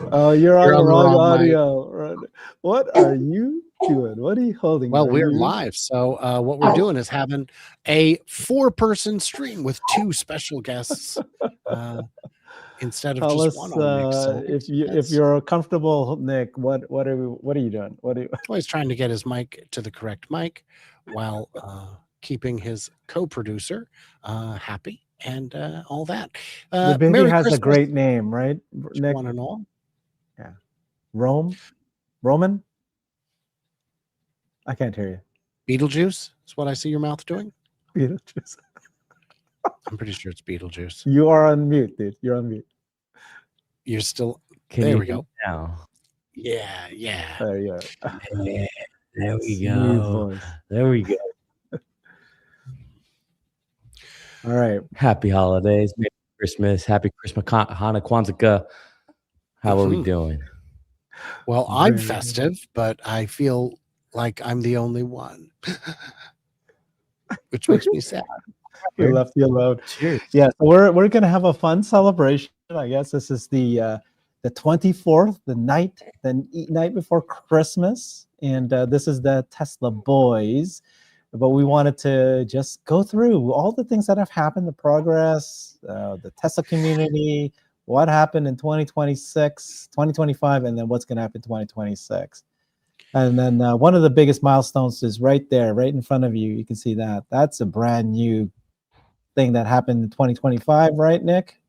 Oh, you're on You're the on the wrong wrong mic. audio. What are you doing? What are you holding? Well, Are we're you? live, so what we're doing is having a 4-person stream with 2 special guests uh, instead of Tell just one us on Nick. So if that's you're comfortable, Nick. What are you doing? What are you? always trying to get his mic to the correct mic while keeping his co-producer happy and all that. The baby Merry has a Christmas great name, right, to Nick? one and all. Yeah, Roman. I can't hear you. Beetlejuice is what I see your mouth doing. Beetlejuice. I'm pretty sure it's Beetlejuice. You are on mute, dude. You're on mute. You're still Can there. you We hear go. me now? Yeah. There you are. Yeah, there we Smooth go. voice. There we go. All right. Happy holidays, Merry Christmas, Happy Christmas, Hana Kwanzaa. How are we Mhm. doing? Well, I'm Very good. festive, but I feel like I'm the only one, which makes me sad. We left you alone. Cheers. Yeah, so we're gonna have a fun celebration. I guess this is the 24th, the night before Christmas, and this is the Tesla Boys. But we wanted to just go through all the things that have happened, the progress, the Tesla community, what happened in 2026, 2025, and then what's going to happen in 2026. And then one of the biggest milestones is right there, right in front of you. You can see that. That's a brand new thing that happened in 2025, right, Nick?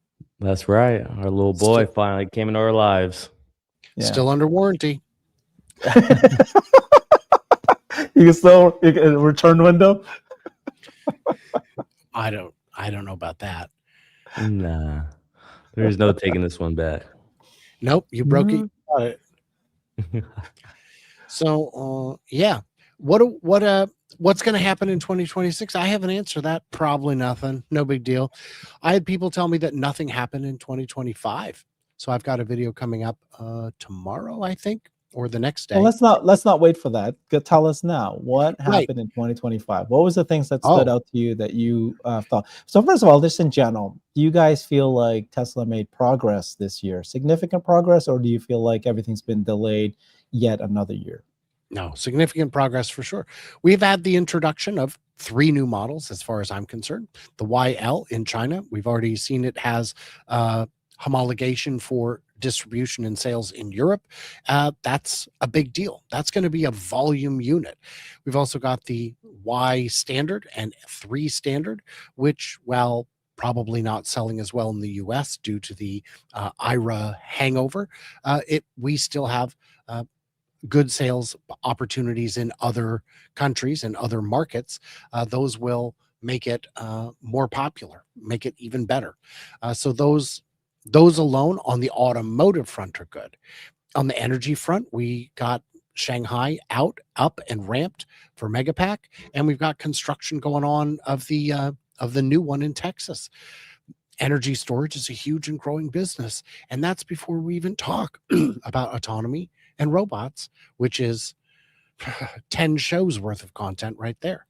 That's right. Our little boy finally came into our lives. Yeah. Still under warranty. You can still return window. I don't know about that. Nah, there's no taking this one back. Nope, you broke it. Mm-hmm. So yeah. What's going to happen in 2026? I have an answer to that. Probably nothing. No big deal. I had people tell me that nothing happened in 2025. So I've got a video coming up tomorrow, I think, or the next day. Well, let's not wait for that. Tell us now what Right. happened in 2025. What was the things that stood out to you that you thought? So first of all, just in general, do you guys feel like Tesla made progress this year, significant progress, or do you feel like everything's been delayed yet another year? No, significant progress for sure. We've had the introduction of 3 new models as far as I'm concerned. The YL in China, we've already seen it has homologation for distribution and sales in Europe. That's a big deal. That's going to be a volume unit. We've also got the Y standard and 3 standard, which, while probably not selling as well in the US due to the IRA hangover, we still have good sales opportunities in other countries and other markets. Those will make it more popular, make it even better. So those alone on the automotive front are good. On the energy front, we got Shanghai up and ramped for Megapack, and we've got construction going on of the new one in Texas. Energy storage is a huge and growing business, and that's before we even talk about autonomy and robots, which is 10 shows worth of content right there.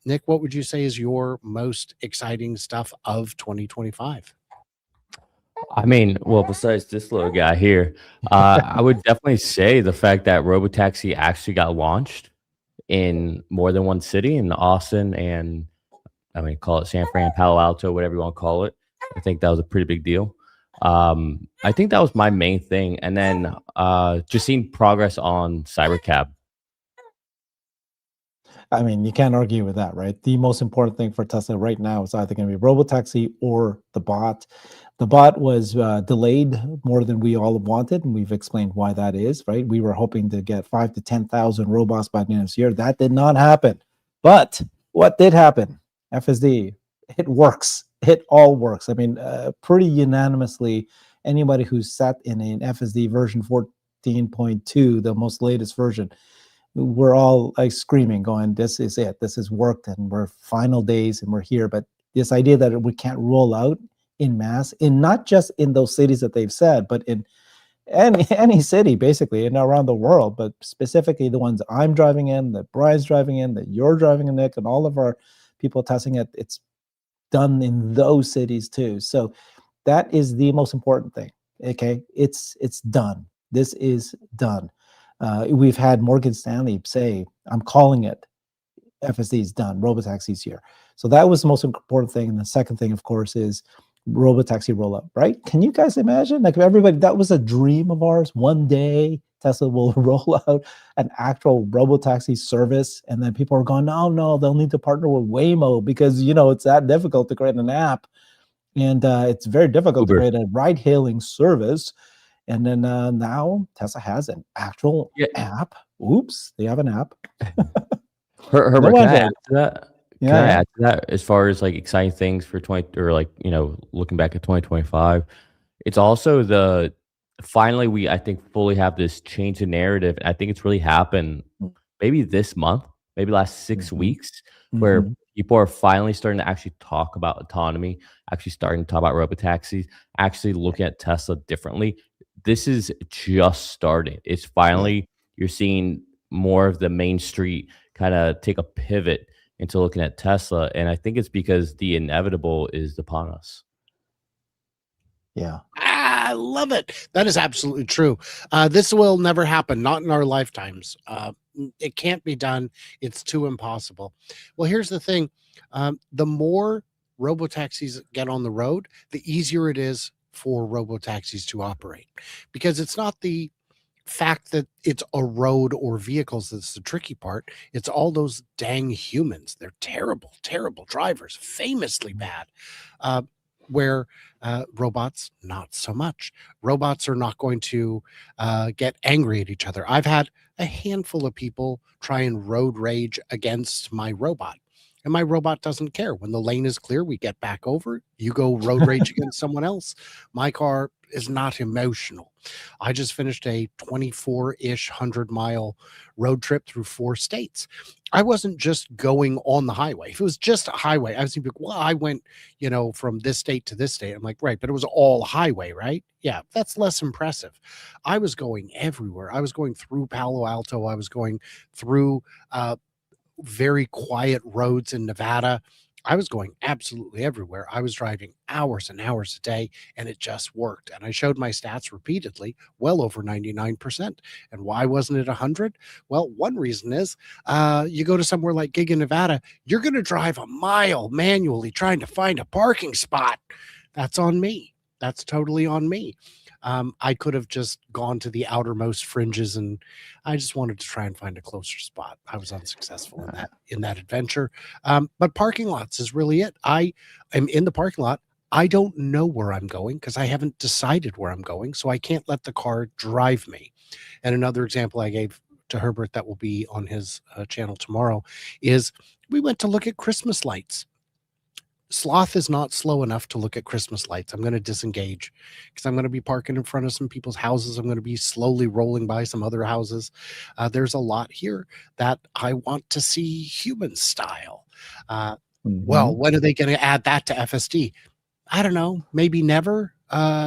Nick, what would you say is your most exciting stuff of 2025? I mean, well, besides this little guy here, I would definitely say the fact that Robotaxi actually got launched in more than one city, in Austin and, I mean, call it San Fran, Palo Alto, whatever you want to call it. I think that was a pretty big deal. I think that was my main thing. And then just seeing progress on Cybercab. I mean, you can't argue with that, right? The most important thing for Tesla right now is either going to be Robotaxi or the bot. The bot was delayed more than we all wanted, and we've explained why that is, right? We were hoping to get 5,000 to 10,000 robots by the end of this year. That did not happen. But what did happen? FSD. It works. It all works. I mean, pretty unanimously, anybody who's sat in an FSD version 14.2, the most latest version, we're all like screaming, going, this is it. This has worked, and we're final days, and we're here. But this idea that we can't roll out in mass, in not just in those cities that they've said, but in any city, basically, and around the world, but specifically the ones I'm driving in, that Brian's driving in, that you're driving in, Nick, and all of our people testing it, it's done in those cities too. So that is the most important thing. Okay, it's done. This is done. We've had Morgan Stanley say, "I'm calling it. FSD is done. Robotaxi's here." So that was the most important thing. And the second thing, of course, is Robotaxi rollout. Right? Can you guys imagine? Like everybody, that was a dream of ours. One day Tesla will roll out an actual Robotaxi service, and then people are going, "No, no, they'll need to partner with Waymo because it's that difficult to create an app." And it's very difficult to Uber. create a ride-hailing service. And then now Tesla has an actual Yeah. app. Oops, they have an app. Herbert, No can I Android. add to that? Can Yeah, I yeah. add to that as far as like exciting things for 20 or like, looking back at 2025? It's also finally I think fully have this change in narrative. I think it's really happened maybe this month, maybe last 6 Mhm, weeks, where mhm. people are finally starting to actually talk about autonomy, actually starting to talk about robotaxis, actually looking at Tesla differently. This is just starting. It's finally you're seeing more of the main street kind of take a pivot into looking at Tesla, and I think it's because the inevitable is upon us. Yeah. I love it. That is absolutely true. This will never happen, not in our lifetimes. It can't be done. It's too impossible. Well, here's the thing. The more robotaxis get on the road, the easier it is for robotaxis to operate, because it's not the fact that it's a road or vehicles that's the tricky part. It's all those dang humans. They're terrible, terrible drivers, famously bad. Uh, where robots, not so much. Robots are not going to get angry at each other. I've had a handful of people try and road rage against my robot. And my robot doesn't care. When the lane is clear, we get back over. You go road rage against someone else. My car is not emotional. I just finished a 24-ish 100-mile road trip through 4 states. I wasn't just going on the highway. If it was just a highway, I was like, well, I went, from this state to this state. I'm like, right, but it was all highway, right? Yeah, that's less impressive. I was going everywhere. I was going through Palo Alto. I was going through very quiet roads in Nevada. I was going absolutely everywhere. I was driving hours and hours a day, and it just worked. And I showed my stats repeatedly, well over 99%. And why wasn't it 100? Well, one reason is you go to somewhere like Giga, Nevada, you're going to drive a mile manually trying to find a parking spot. That's on me. That's totally on me. I could have just gone to the outermost fringes, and I just wanted to try and find a closer spot. I was unsuccessful in that adventure. But parking lots is really it. I am in the parking lot. I don't know where I'm going because I haven't decided where I'm going, so I can't let the car drive me. And another example I gave to Herbert that will be on his channel tomorrow is we went to look at Christmas lights. Sloth is not slow enough to look at Christmas lights. I'm going to disengage because I'm going to be parking in front of some people's houses. I'm going to be slowly rolling by some other houses. There's a lot here that I want to see human style. Well, when are they going to add that to FSD? I don't know. Maybe never.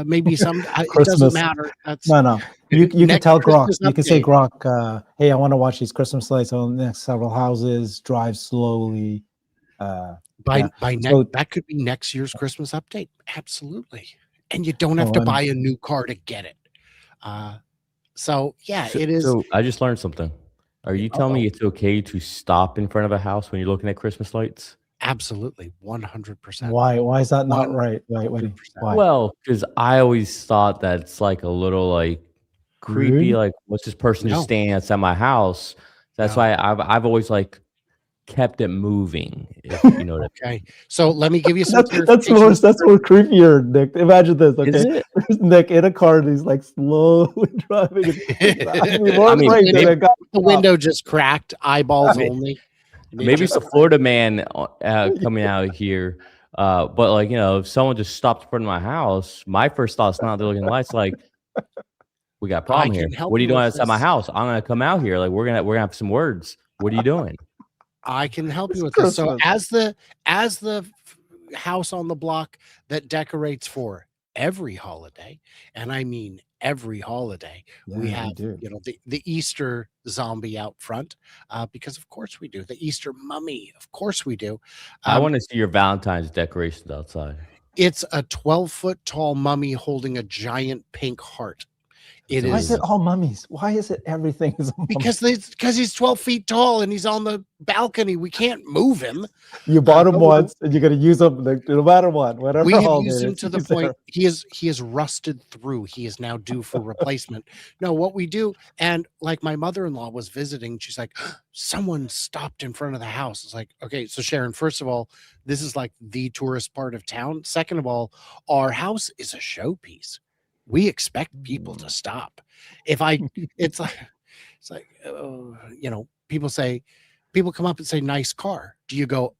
Maybe some. It doesn't Christmas. matter. That's No. You can next tell Grok. Christmas You can say, update. Grok, hey, I want to watch these Christmas lights on the next several houses. Drive slowly. Yeah. So, That could be next year's Christmas update. Absolutely. And you don't have to and buy a new car to get it. So yeah, So, it is. so I just learned something. Are you telling Uh-oh. me it's okay to stop in front of a house when you're looking at Christmas lights? Absolutely. 100%. why is that not right? Wait, 100%. why? Well, because I always thought that it's like a little like creepy. Rude? Like, what's this person just No, standing outside my house? That's no. why I've always like kept it moving. If you know what Okay. So let me give you some That's clarification. more creepier, Nick. Imagine this, I mean. Is okay? it? There's Nick in a car and he's like slowly driving. I'd be more I mean, afraid than maybe a guy. The window just cracked, eyeballs may- only. And it maybe it's just a Florida man coming out here. But like if someone just stopped in front of my house, my first thought is not they're looking lights. Like, we got a I problem here. can help What are you you doing with outside my this. house? I'm gonna come out here. Like, we're gonna have some words. What are you doing? I can help It's you with this. So Christmas. as the house on the block that decorates for every holiday, and I mean every holiday, we Yeah, have we do. the Easter zombie out front, because of course we do. The Easter mummy, of course we do. I Um, want to see your Valentine's decorations outside. It's a 12-foot tall mummy holding a giant pink heart. It Why is is it all mummies? Why is it everything is a mummy? because he's 12 feet tall and he's on the balcony. We can't move him. You bought him but once, and you're gonna use him no matter what, whatever We have holiday used it him is, to the he's there. point he is rusted through. He is now due for replacement. No, what we do, and like my mother-in-law was visiting, she's like, someone stopped in front of the house. It's like, okay, so Sharon, first of all, this is like the tourist part of town. Second of all, our house is a showpiece. We expect people to stop. It's like, people come up and say, nice car. Do you go,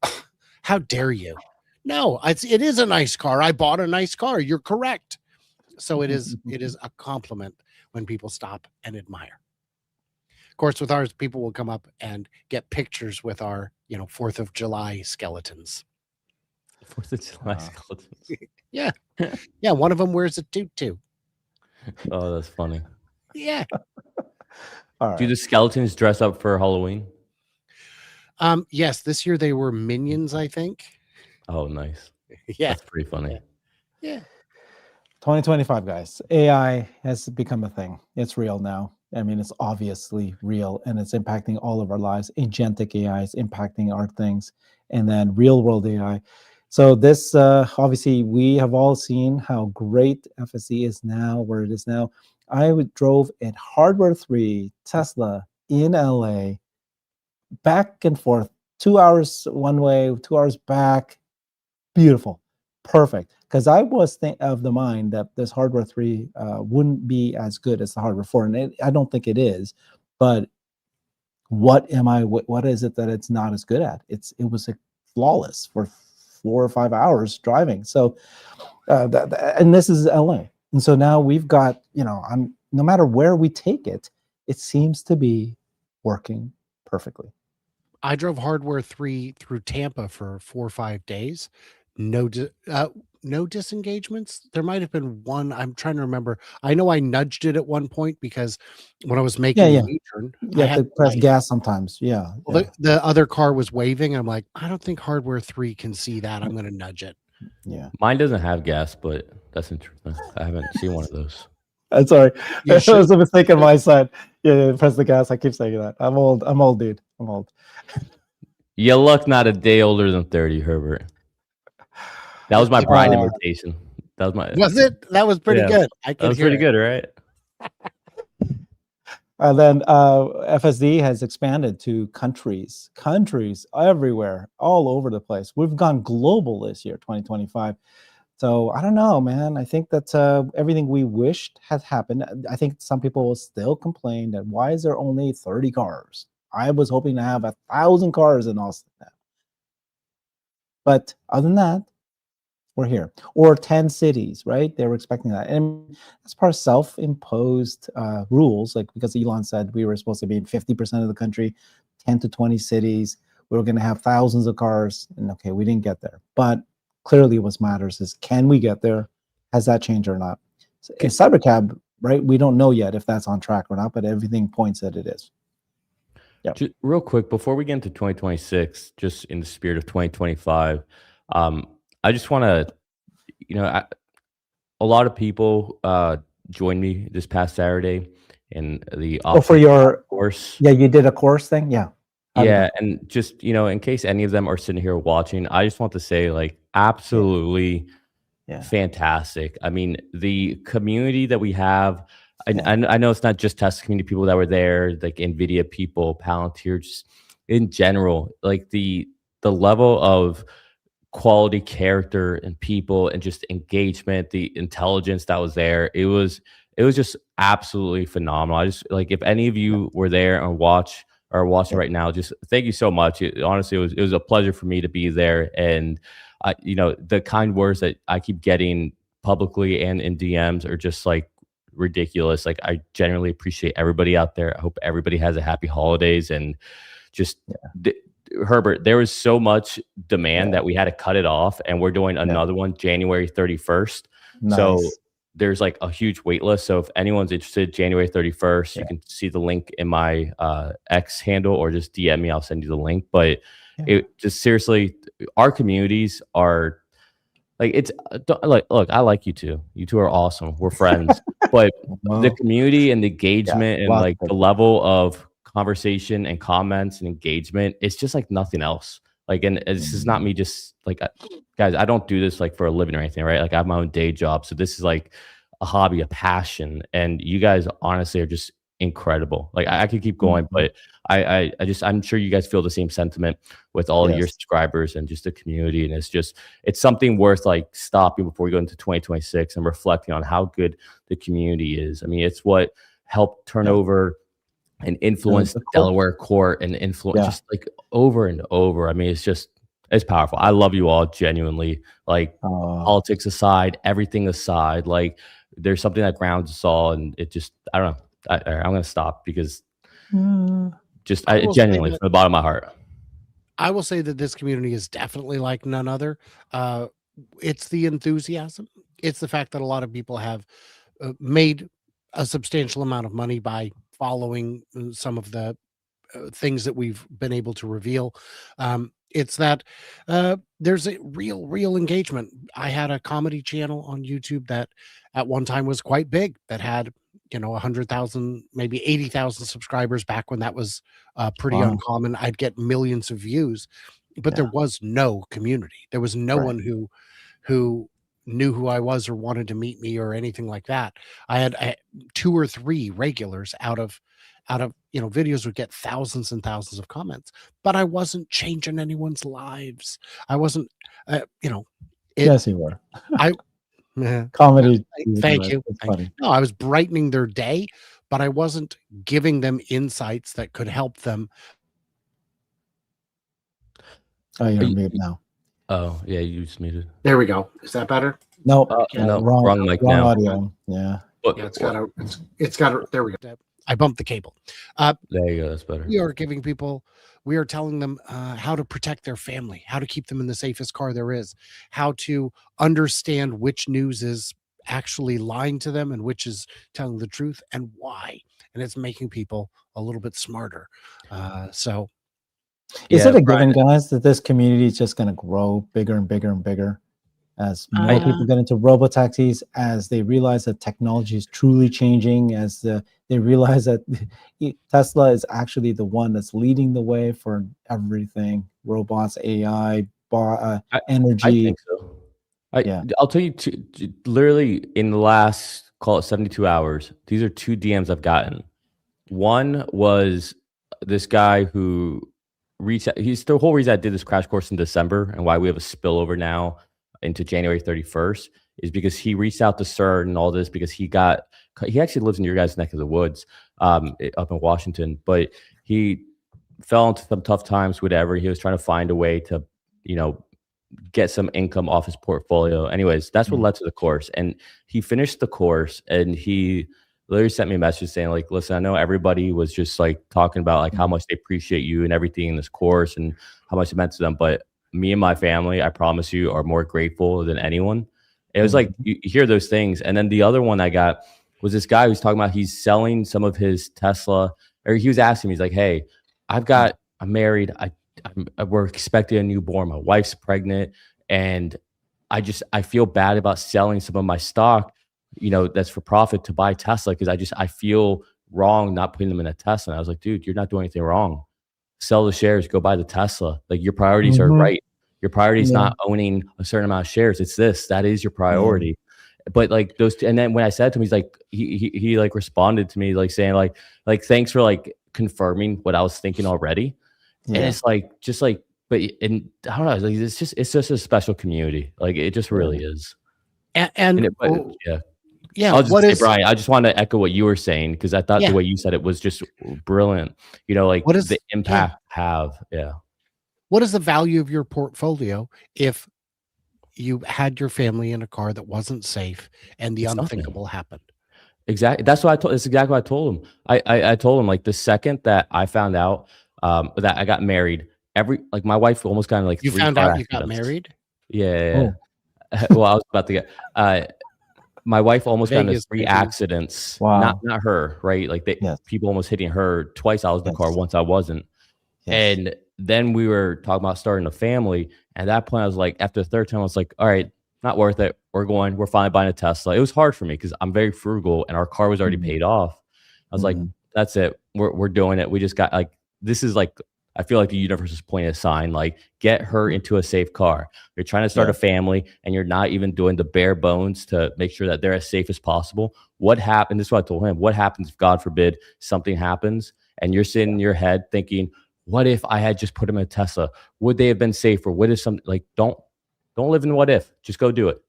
how dare you? No, it is a nice car. I bought a nice car. You're correct. So it is a compliment when people stop and admire. Of course, with ours, people will come up and get pictures with our, 4th of July skeletons. 4th of July skeletons. Yeah. Yeah. One of them wears a tutu. Oh, that's funny. Yeah. All right. Do the skeletons dress up for Halloween? Yes, this year they were minions, I think. Oh, nice. Yeah. That's pretty funny. Yeah. 2025, guys. AI has become a thing. It's real now. I mean, it's obviously real, and it's impacting all of our lives. Agentic AI is impacting our things, and then real world AI. So this, obviously, we have all seen how great FSD is now, where it is now. drove at Hardware 3 Tesla in LA, back and forth, 2 hours one way, 2 hours back. Beautiful, perfect. Because I was of the mind that this Hardware 3 wouldn't be as good as the Hardware 4, and I don't think it is. But what is it that it's not as good at? It was flawless for 4 or 5 hours driving. So, and this is LA, and so now we've got, no matter where we take it, it seems to be working perfectly. I drove Hardware 3 through Tampa for 4 or 5 days. No disengagements. There might have been one. I'm trying to remember. I know I nudged it at one point because when I was making Yeah. the U-turn, You have to press gas sometimes. Yeah. Well, the other car was waving. I'm like, I don't think Hardware 3 can see that. I'm going to nudge it. Yeah. Mine doesn't have gas, but that's interesting. I haven't seen one of those. I'm sorry. It was a mistake on my side. Yeah, press the gas. I keep saying that. I'm old, dude. I'm old. You look not a day older than 30, Herbert. That was my Brian imitation. That was my. Was it? That was pretty good. That was pretty good, right? And then FSD has expanded to countries everywhere, all over the place. We've gone global this year, 2025. So I don't know, man. I think that everything we wished had happened. I think some people will still complain that why is there only 30 cars? I was hoping to have 1,000 cars in Austin now. But other than that, we're here. Or 10 cities, right? They were expecting that. And as part of self-imposed rules, like because Elon said we were supposed to be in 50% of the country, 10 to 20 cities, we were going to have thousands of cars. And okay, we didn't get there. But clearly what matters is, can we get there? Has that changed or not? So in Cybercab, right? We don't know yet if that's on track or not, but everything points that it is. Yeah. Just real quick, before we get into 2026, just in the spirit of 2025, I just want to, a lot of people joined me this past Saturday in the for your course. Yeah, you did a course thing. Yeah. Yeah, and just in case any of them are sitting here watching, I just want to say, like, absolutely fantastic. I mean, the community that we have. I know it's not just Tesla community people that were there, like NVIDIA people, Palantir, just in general, like the level of quality character and people and just engagement, the intelligence that was there. It was just absolutely phenomenal. I just, like, if any of you were there and are watching right now, just thank you so much. Honestly, it was a pleasure for me to be there. And the kind words that I keep getting publicly and in DMs are just like ridiculous. Like, I genuinely appreciate everybody out there. I hope everybody has a happy holidays. And just Herbert, there was so much demand that we had to cut it off, and we're doing another one January 31st. Nice. So there's like a huge wait list. So if anyone's interested, January 31st, you can see the link in my X handle, or just DM me. I'll send you the link. But it just seriously, our communities are like it's like, look, I like you two. You two are awesome. We're friends. But the Well, community and the engagement and lots like of the level of conversation and comments and engagement, it's just like nothing else. Like, and this is not me just like, guys, I don't do this like for a living or anything, right? Like I have my own day job. So this is like a hobby, a passion. And you guys honestly are just incredible. Like I could keep going, Mhm. but I'm sure you guys feel the same sentiment with all of your Yes. subscribers and just the community. And it's something worth like stopping before we go into 2026 and reflecting on how good the community is. I mean, it's what helped turn Yeah. over and influence The the court. Delaware court and influence Yeah. just like over and over. I mean, it's powerful. I love you all genuinely. Like politics aside, everything aside, like there's something that grounds us all, and it just I don't know. I'm gonna stop because just I will say genuinely that from the bottom of my heart. I will say that this community is definitely like none other. It's the enthusiasm. It's the fact that a lot of people have made a substantial amount of money by following some of the things that we've been able to reveal. It's that there's a real engagement. I had a comedy channel on YouTube that at one time was quite big, that had 100,000, maybe 80,000 subscribers back when that was pretty Wow. uncommon. I'd get millions of views, but there Yeah. was no community. There was no Right. one who knew who I was or wanted to meet me or anything like that. I had 2 or 3 regulars out of videos would get thousands and thousands of comments, but I wasn't changing anyone's lives. I wasn't, it. Yes, you were. I yeah. Comedy. Thank you. It's funny. No, I was brightening their day, but I wasn't giving them insights that could help them. Oh, you're Are on you- mute now. Oh yeah, you just muted. There we go. Is that better? Nope. No, wrong mic wrong now. audio. Yeah. But, Yeah, it's got to, there we go. I bumped the cable. there you go. That's better. We are telling them how to protect their family, how to keep them in the safest car there is, how to understand which news is actually lying to them and which is telling the truth and why. And it's making people a little bit smarter. So Is Yeah, it a given, Brian. guys, that this community is just going to grow bigger and bigger and bigger as more I- people get into robotaxis, as they realize that technology is truly changing, as they realize that Tesla is actually the one that's leading the way for everything: robots, AI, I energy. think so. Yeah. I'll tell you, literally in the last, call it 72 hours, these are 2 DMs I've gotten. One was this guy who reached out. He's the whole reason I did this crash course in December and why we have a spillover now into January 31st is because he reached out to CERN and all this because he actually lives in your guys' neck of the woods up in Washington, but he fell into some tough times, whatever. He was trying to find a way to, get some income off his portfolio. Anyways, that's what led to the course. And he finished the course and he literally sent me a message saying, like, listen, I know everybody was just like talking about like how much they appreciate you and everything in this course and how much it meant to them. But me and my family, I promise you, are more grateful than anyone. It was like you hear those things. And then the other one I got was this guy who's talking about he's selling some of his Tesla, or he was asking me, he's like, hey, I'm married. We're expecting a newborn. My wife's pregnant. And I feel bad about selling some of my stock, that's for profit to buy Tesla. Cause I feel wrong not putting them in a Tesla. And I was like, dude, you're not doing anything wrong. Sell the shares, go buy the Tesla. Like your priorities are right. Your priority is not owning a certain amount of shares. It's that is your priority. But like those two, and then when I said to him, he's like, he like responded to me, like saying like, thanks for like confirming what I was thinking already. Yeah. And it's like, just like, but and I don't know, like it's just a special community. Like it just really is. yeah. I'll just say, Brian, I just want to echo what you were saying because I thought the way you said it was just brilliant. Like what is the impact have? Yeah. What is the value of your portfolio if you had your family in a car that wasn't safe and the unthinkable happened? Exactly. That's what I told. That's exactly what I told him. I told him like the second that I found out that I got married, my wife almost got in like you 3 found car out you got accidents. married. Yeah. Well, I was about to get. My wife almost got into 3 accidents. Wow. Not her, right? Like people almost hitting her twice. I was in the car, once I wasn't. Yes. And then we were talking about starting a family. At that point, I was like, after the 3rd time, I was like, all right, not worth it. We're finally buying a Tesla. It was hard for me because I'm very frugal and our car was already paid off. I was like, that's it. We're doing it. We just got like, this is like, I feel like the universe is pointing a sign, like get her into a safe car. You're trying to start a family and you're not even doing the bare bones to make sure that they're as safe as possible. What happened? This is what I told him. What happens if, God forbid, something happens and you're sitting in your head thinking, what if I had just put him in a Tesla? Would they have been safer? What if something like, don't live in what if, just go do it.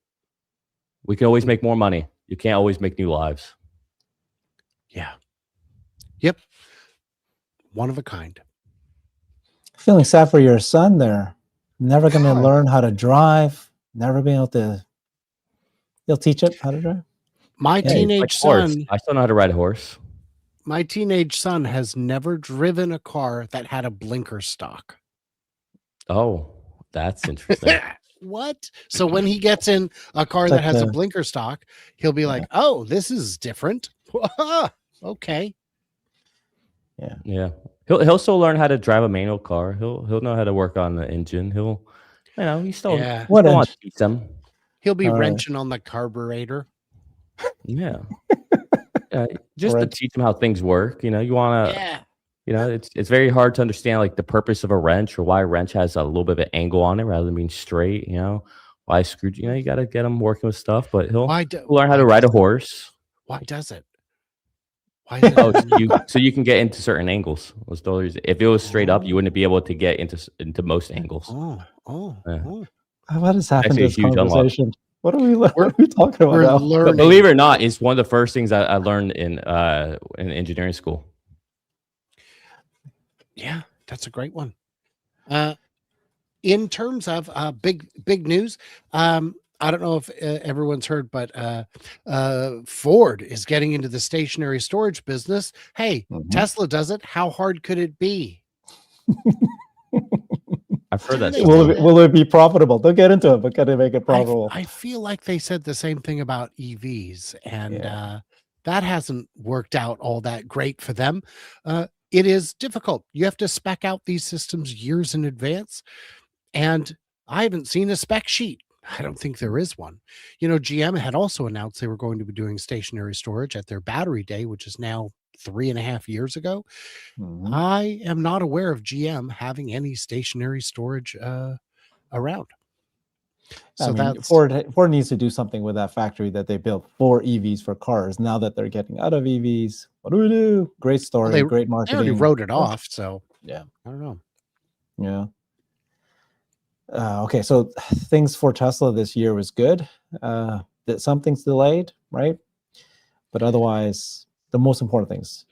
We can always make more money. You can't always make new lives. Yeah. Yep. One of a kind. Feeling sad for your son there. Never going to learn how to drive. Never being able to. You'll teach it how to drive. My teenage son. I still know how to ride a horse. My teenage son has never driven a car that had a blinker stock. Oh, that's interesting. What? So when he gets in a car that has a blinker stock, he'll be like, "Oh, this is different." Okay. Yeah. He'll still learn how to drive a manual car. He'll know how to work on the engine. He's still want to teach them. He'll be wrenching on the carburetor. Yeah. Just to teach them how things work. You want to. It's very hard to understand like the purpose of a wrench or why a wrench has a little bit of an angle on it rather than being straight. Why screw. You got to get him working with stuff. But he'll learn how to ride a horse. Why does it? So you can get into certain angles. If it was straight up, you wouldn't be able to get into most angles. What has happened to this conversation? What are we talking about now? But believe it or not, it's one of the first things I learned in engineering school. Yeah, that's a great one. In terms of big news, I don't know if everyone's heard, but Ford is getting into the stationary storage business. Hey, Tesla does it. How hard could it be? I've heard that. Will it be profitable? They'll get into it, but can they make it profitable? I feel like they said the same thing about EVs, and that hasn't worked out all that great for them. It is difficult. You have to spec out these systems years in advance, and I haven't seen a spec sheet. I don't think there is one. GM had also announced they were going to be doing stationary storage at their battery day, which is now 3.5 years ago. I am not aware of GM having any stationary storage around. So Ford needs to do something with that factory that they built for EVs for cars. Now that they're getting out of EVs, what do we do? Great story, great marketing. They already wrote it off, so yeah, I don't know. Yeah. Okay, so things for Tesla this year was good. That something's delayed, right? But otherwise, the most important things.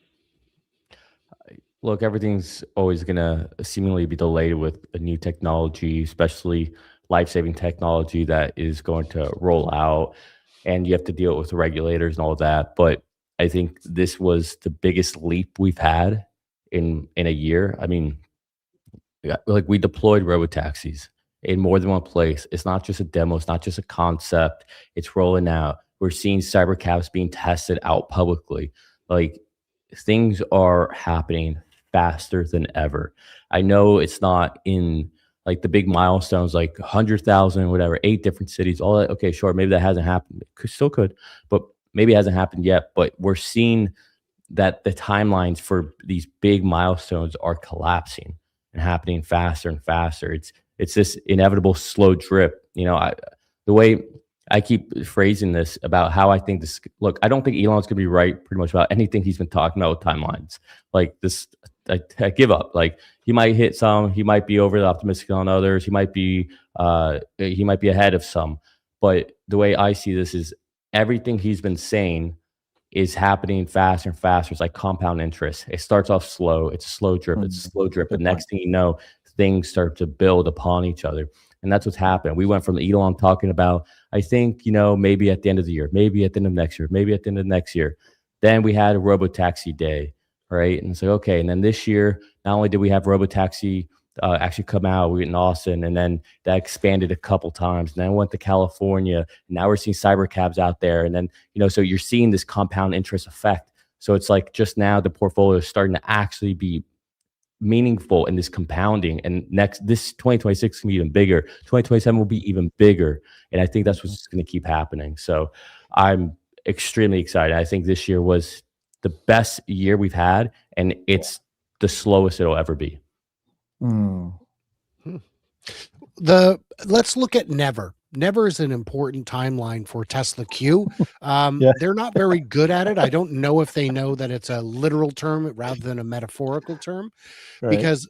Look, everything's always going to seemingly be delayed with a new technology, especially life-saving technology that is going to roll out, and you have to deal with the regulators and all of that. But I think this was the biggest leap we've had in a year. I mean, like we deployed robotaxis in more than one place. It's not just a demo. It's not just a concept. It's rolling out. We're seeing cybercabs being tested out publicly. Like things are happening faster than ever. I know it's not in like the big milestones, like 100,000, whatever, 8 different cities, all that. Okay, sure. Maybe that hasn't happened. Still could, but maybe it hasn't happened yet. But we're seeing that the timelines for these big milestones are collapsing and happening faster and faster. It's this inevitable slow drip. The way I keep phrasing this about how I think this. Look, I don't think Elon's gonna be right pretty much about anything he's been talking about with timelines. Like this, I give up. Like he might hit some, he might be overly optimistic on others. He might be ahead of some. But the way I see this is everything he's been saying is happening faster and faster. It's like compound interest. It starts off slow. It's a slow drip. It's a slow drip. The next thing you know, things start to build upon each other. And that's what's happened. We went from Elon talking about, I think, maybe at the end of the year, maybe at the end of next year, maybe at the end of next year. Then we had a Robotaxi day, right? And it's like, okay. And then this year, not only did we have Robotaxi actually come out, we went in Austin, and then that expanded a couple times. And then went to California. And now we're seeing cybercabs out there. And then, so you're seeing this compound interest effect. So it's like just now the portfolio is starting to actually be meaningful in this compounding. And this 2026 can be even bigger. 2027 will be even bigger. And I think that's what's going to keep happening. So I'm extremely excited. I think this year was the best year we've had, and it's the slowest it'll ever be. Mm. Let's look at Never. Never is an important timeline for Tesla Q. Yeah. They're not very good at it. I don't know if they know that it's a literal term rather than a metaphorical term, Right. because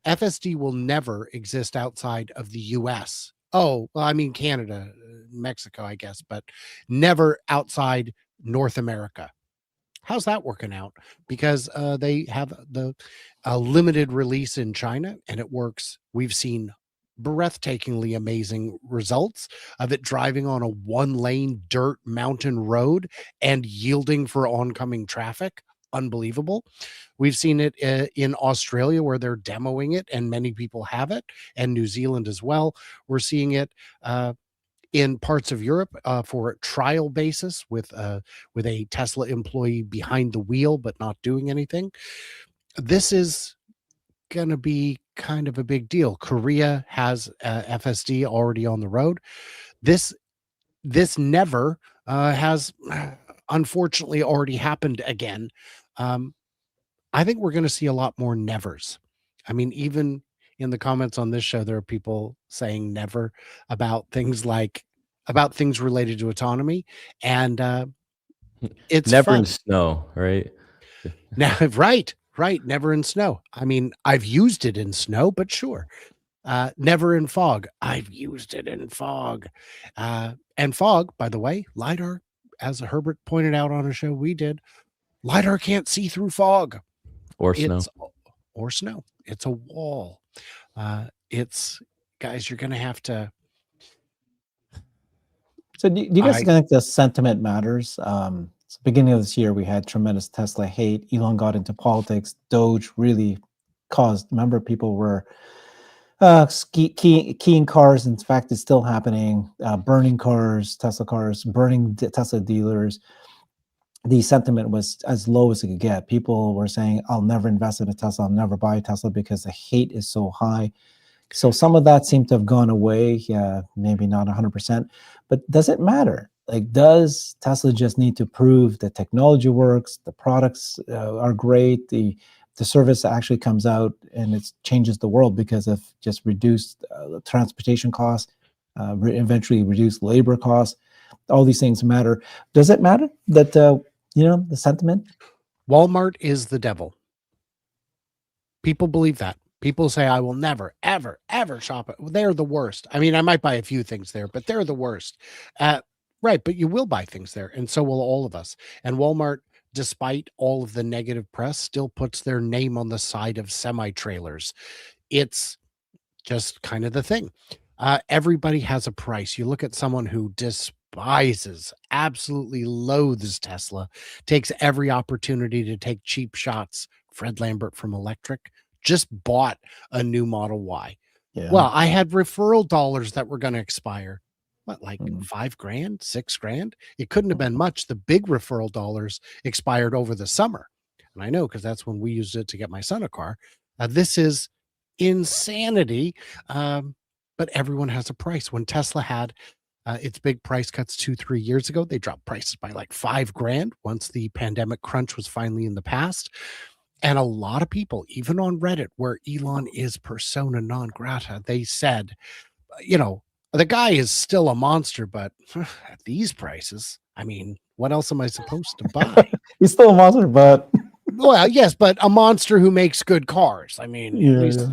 FSD will never exist outside of the US. Oh, well, I mean, Canada, Mexico, I guess, but never outside North America. How's that working out? Because they have the limited release in China, and it works. We've seen breathtakingly amazing results of it driving on a one-lane dirt mountain road and yielding for oncoming traffic. Unbelievable. We've seen it in Australia, where they're demoing it, and many people have it, and New Zealand as well. We're seeing it in parts of Europe for a trial basis with a Tesla employee behind the wheel but not doing anything. This is going to be kind of a big deal. Korea has FSD already on the road. This never has unfortunately already happened again. I think we're going to see a lot more nevers. I mean, even in the comments on this show, there are people saying never about things related to autonomy, and it's Never fun. in snow, right? Now, right, never in snow. I mean, I've used it in snow, but sure. Never in fog. I've used it in fog. And fog, by the way, LiDAR, as Herbert pointed out on a show we did, LiDAR can't see through fog. Or snow. Or snow. It's a wall. Guys, you're going to have to. So do you guys think the sentiment matters? So beginning of this year, we had tremendous Tesla hate. Elon got into politics. Doge really caused. Remember, people were keying cars. In fact, it's still happening. Burning cars, Tesla cars, burning Tesla dealers. The sentiment was as low as it could get. People were saying, "I'll never invest in a Tesla. I'll never buy a Tesla because the hate is so high." So some of that seemed to have gone away. Yeah, maybe not 100%, but does it matter? Like, does Tesla just need to prove the technology works, the products are great, the service actually comes out and it changes the world because of just reduced transportation costs, eventually reduced labor costs? All these things matter. Does it matter that the sentiment? Walmart is the devil. People believe that. People say, I will never, ever, ever shop it. They're the worst. I mean, I might buy a few things there, but they're the worst. Right, but you will buy things there, and so will all of us. And Walmart, despite all of the negative press, still puts their name on the side of semi-trailers. It's just kind of the thing. Everybody has a price. You look at someone who despises, absolutely loathes Tesla, takes every opportunity to take cheap shots. Fred Lambert from Electric just bought a new Model Y. Yeah. Well, I had referral dollars that were going to expire. What, like $5,000, $6,000? It couldn't have been much. The big referral dollars expired over the summer. And I know, because that's when we used it to get my son a car. This is insanity. But everyone has a price. When Tesla had its big price cuts 2-3 years ago, they dropped prices by like $5,000 once the pandemic crunch was finally in the past. And a lot of people, even on Reddit, where Elon is persona non grata, they said, the guy is still a monster, but at these prices, I mean, what else am I supposed to buy? He's still a monster, but well, yes, but a monster who makes good cars. I mean, yeah, at least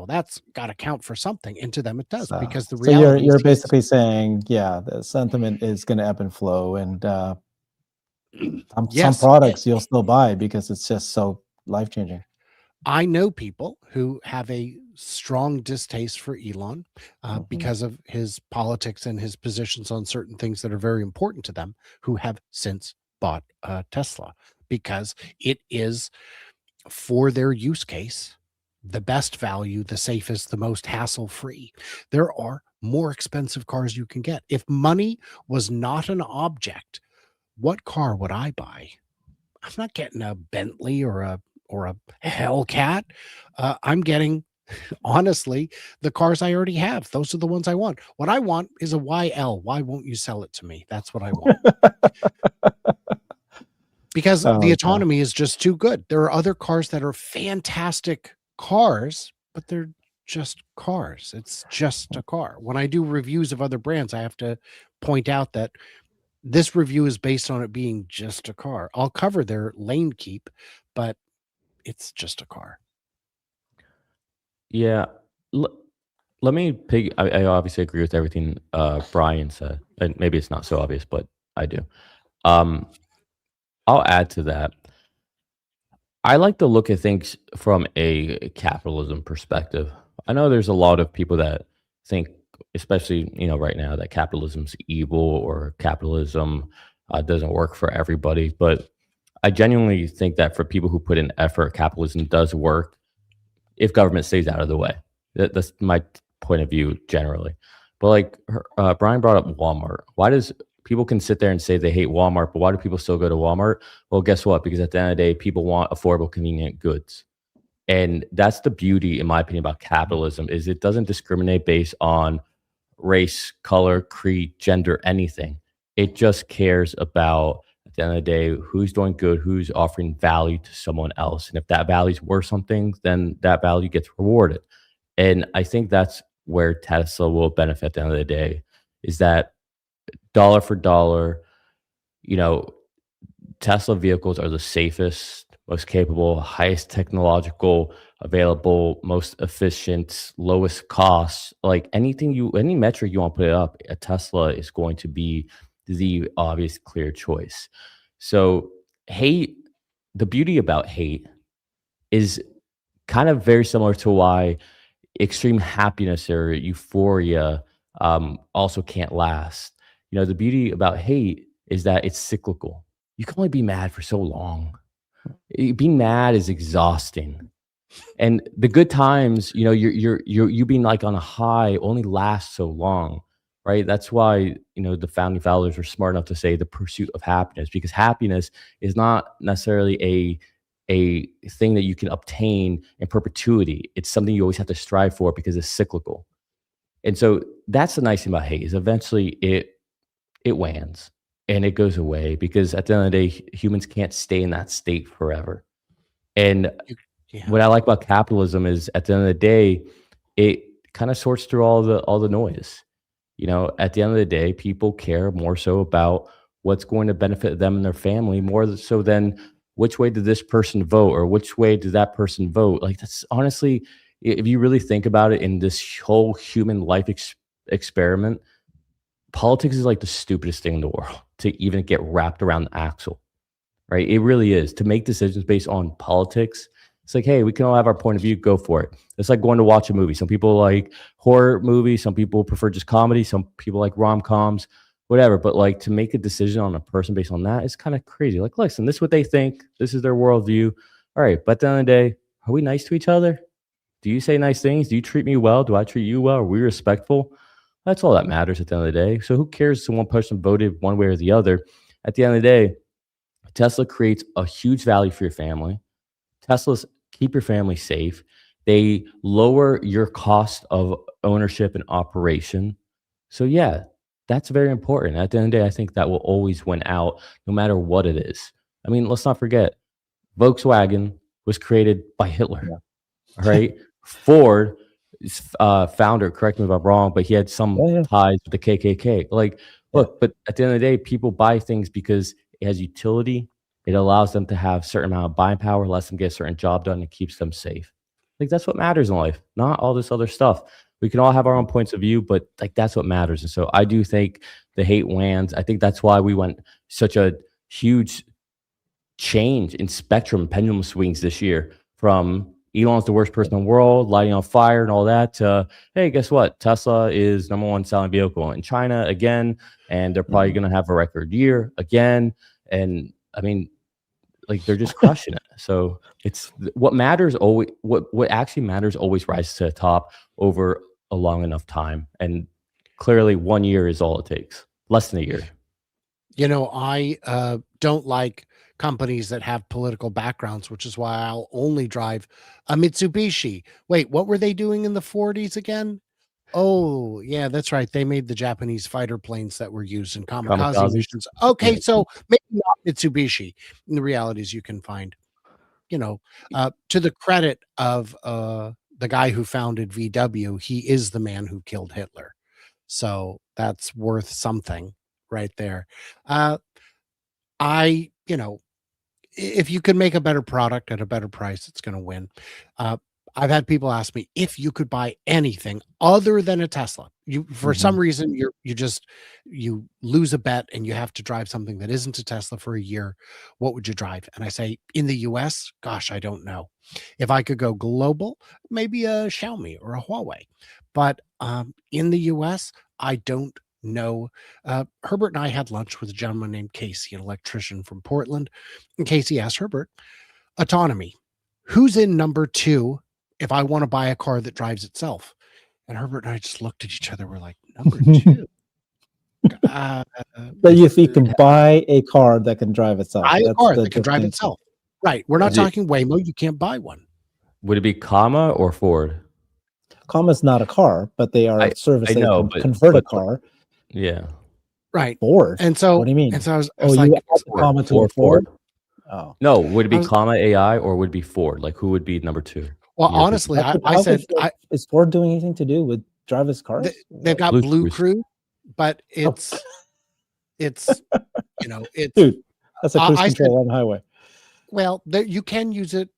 that's got to count for something. And to them, it does, because the so reality. you're basically saying, the sentiment is going to ebb and flow, and some products you'll still buy because it's just so life-changing. I know people who have a strong distaste for Elon because of his politics and his positions on certain things that are very important to them, who have since bought Tesla because it is, for their use case, the best value, the safest, the most hassle-free. There are more expensive cars you can get. If money was not an object, what car would I buy? I'm not getting a Bentley or a or a Hellcat, I'm getting, honestly, the cars I already have. Those are the ones I want. What I want is a YL. Why won't you sell it to me? That's what I want. Because the Okay. autonomy is just too good. There are other cars that are fantastic cars, but they're just cars. It's just a car. When I do reviews of other brands, I have to point out that this review is based on it being just a car. I'll cover their lane keep, but it's just a car. Yeah. Let me I obviously agree with everything Brian said, and maybe it's not so obvious, but I do. Um, I'll add to that. I like to look at things from a capitalism perspective. I know there's a lot of people that think, especially right now, that capitalism's evil or capitalism doesn't work for everybody. But I genuinely think that for people who put in effort, capitalism does work if government stays out of the way. That's my point of view generally. But like Brian brought up Walmart. Why does people can sit there and say they hate Walmart, but why do people still go to Walmart? Well, guess what? Because at the end of the day, people want affordable, convenient goods. And that's the beauty, in my opinion, about capitalism is it doesn't discriminate based on race, color, creed, gender, anything. It just cares about, at the end of the day, who's doing good, who's offering value to someone else. And if that value's worth something, then that value gets rewarded. And I think that's where Tesla will benefit at the end of the day, is that dollar for dollar, you know, Tesla vehicles are the safest, most capable, highest technological available, most efficient, lowest cost. Like any metric you want to put it up, a Tesla is going to be the obvious clear choice. So hate, the beauty about hate is kind of very similar to why extreme happiness or euphoria also can't last. The beauty about hate is that it's cyclical. You can only be mad for so long. Being mad is exhausting, and the good times, you being like on a high only lasts so long, right? That's why the founding fathers were smart enough to say the pursuit of happiness, because happiness is not necessarily a thing that you can obtain in perpetuity. It's something you always have to strive for because it's cyclical. And so that's the nice thing about hate is eventually it wanes and it goes away, because at the end of the day, humans can't stay in that state forever. And Yeah. what I like about capitalism is at the end of the day, it kind of sorts through all the noise. At the end of the day, people care more so about what's going to benefit them and their family more so than which way did this person vote or which way did that person vote. Like, that's honestly, if you really think about it in this whole human life experiment, politics is like the stupidest thing in the world to even get wrapped around the axle, right? It really is. To make decisions based on politics, it's like, hey, we can all have our point of view, go for it. It's like going to watch a movie. Some people like horror movies, some people prefer just comedy, some people like rom-coms, whatever. But like, to make a decision on a person based on that is kind of crazy. Like, listen, this is what they think. This is their worldview. All right. But at the end of the day, are we nice to each other? Do you say nice things? Do you treat me well? Do I treat you well? Are we respectful? That's all that matters at the end of the day. So who cares if one person voted one way or the other? At the end of the day, Tesla creates a huge value for your family. Teslas keep your family safe. They lower your cost of ownership and operation. So yeah, that's very important. At the end of the day, I think that will always win out no matter what it is. I mean, let's not forget, Volkswagen was created by Hitler, right? Ford founder, correct me if I'm wrong, but he had some ties with the KKK. Like, look, but at the end of the day, people buy things because it has utility. It allows them to have certain amount of buying power, lets them get a certain job done, and keeps them safe. Like, that's what matters in life, not all this other stuff. We can all have our own points of view, but like, that's what matters. And so I do think the hate wins. I think that's why we went such a huge change in spectrum pendulum swings this year, from Elon's the worst person in the world, lighting on fire and all that, to, hey, guess what? Tesla is #1 selling vehicle in China again, and they're probably going to have a record year again. And I mean, like, they're just crushing it. So it's what matters always. What actually matters always rises to the top over a long enough time. And clearly, 1 year is all it takes. Less than a year. I don't like companies that have political backgrounds, which is why I'll only drive a Mitsubishi. Wait, what were they doing in the 40s again? Oh, yeah, that's right. They made the Japanese fighter planes that were used in kamikaze Kamikaze. missions. Okay, Yeah. so maybe not Mitsubishi. And the reality is you can find, to the credit of the guy who founded VW, he is the man who killed Hitler. So that's worth something right there. Uh, I, if you could make a better product at a better price, it's going to win. Uh, I've had people ask me if you could buy anything other than a Tesla. You, for some Mhm. reason, you lose a bet and you have to drive something that isn't a Tesla for a year. What would you drive? And I say, in the US, gosh, I don't know. If I could go global, maybe a Xiaomi or a Huawei. But in the US, I don't know. Herbert and I had lunch with a gentleman named Casey, an electrician from Portland. And Casey asked Herbert, autonomy, who's in number 2 if I want to buy a car that drives itself? And Herbert and I just looked at each other. We're like, number 2. Uh, But if you can buy a car that can drive itself, buy a that's car the that can drive distinction. itself. Right. We're not Is it- talking Waymo. You can't buy one. Would it be comma or Ford? Comma's not a car, but they are I service that know, can convert a but car. yeah. Right. Ford. And so, What do you mean? and so I was Oh, you like, add the comma to a Ford? Oh. No, would it I be was- comma AI or would it be Ford? Like who would be number 2? well, Your honestly, How could- I how could said, Ford- is Ford doing anything to do with driverless cars? they've got Blue Blue Cruise. Crew, but Oh. it's, it's, Dude, that's a cruise I said, control on the highway. well, you can use it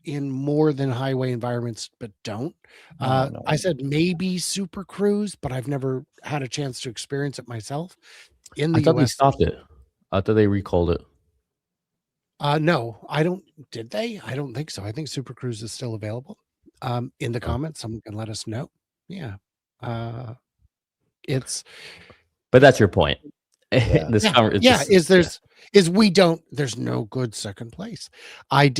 in more than highway environments, but don't. No. I said maybe Super Cruise, but I've never had a chance to experience it myself. In the I thought they US, stopped it. I thought they recalled it. no, I don't. Did they? I don't think so. I think Super Cruise is still available. In the Oh. comments, someone can let us know. Yeah, it's But that's your point. Yeah. This yeah, conver- it's yeah. just- There's no good second place. I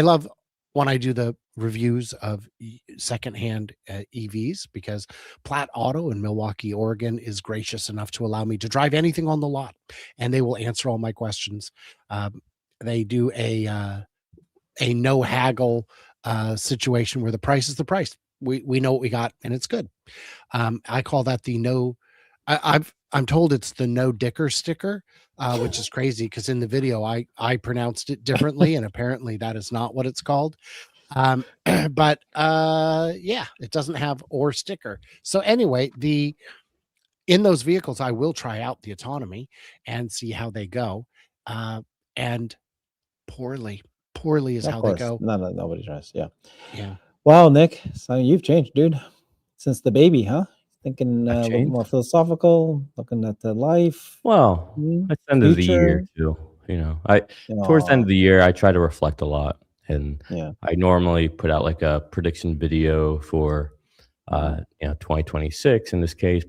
love when I do the reviews of secondhand EVs, because Platt Auto in Milwaukee, Oregon is gracious enough to allow me to drive anything on the lot, and they will answer all my questions. They do a no haggle situation where the price is the price. We know what we got and it's good. I call that the no. I'm told it's the no dicker sticker, which is crazy because in the video I pronounced it differently, and apparently that is not what it's called. But yeah, it doesn't have or sticker. So anyway, in those vehicles, I will try out the autonomy and see how they go. And poorly is Of how they course. go. Nobody tries. Yeah. Yeah. Wow, Nick. So you've changed, dude. Since the baby, huh? Thinking I've a little changed. more philosophical, looking at the life. Well, it's the end of the year Future. too. Towards the end of the year, I try to reflect a lot, and Yeah. I normally put out like a prediction video for 2026 in this case,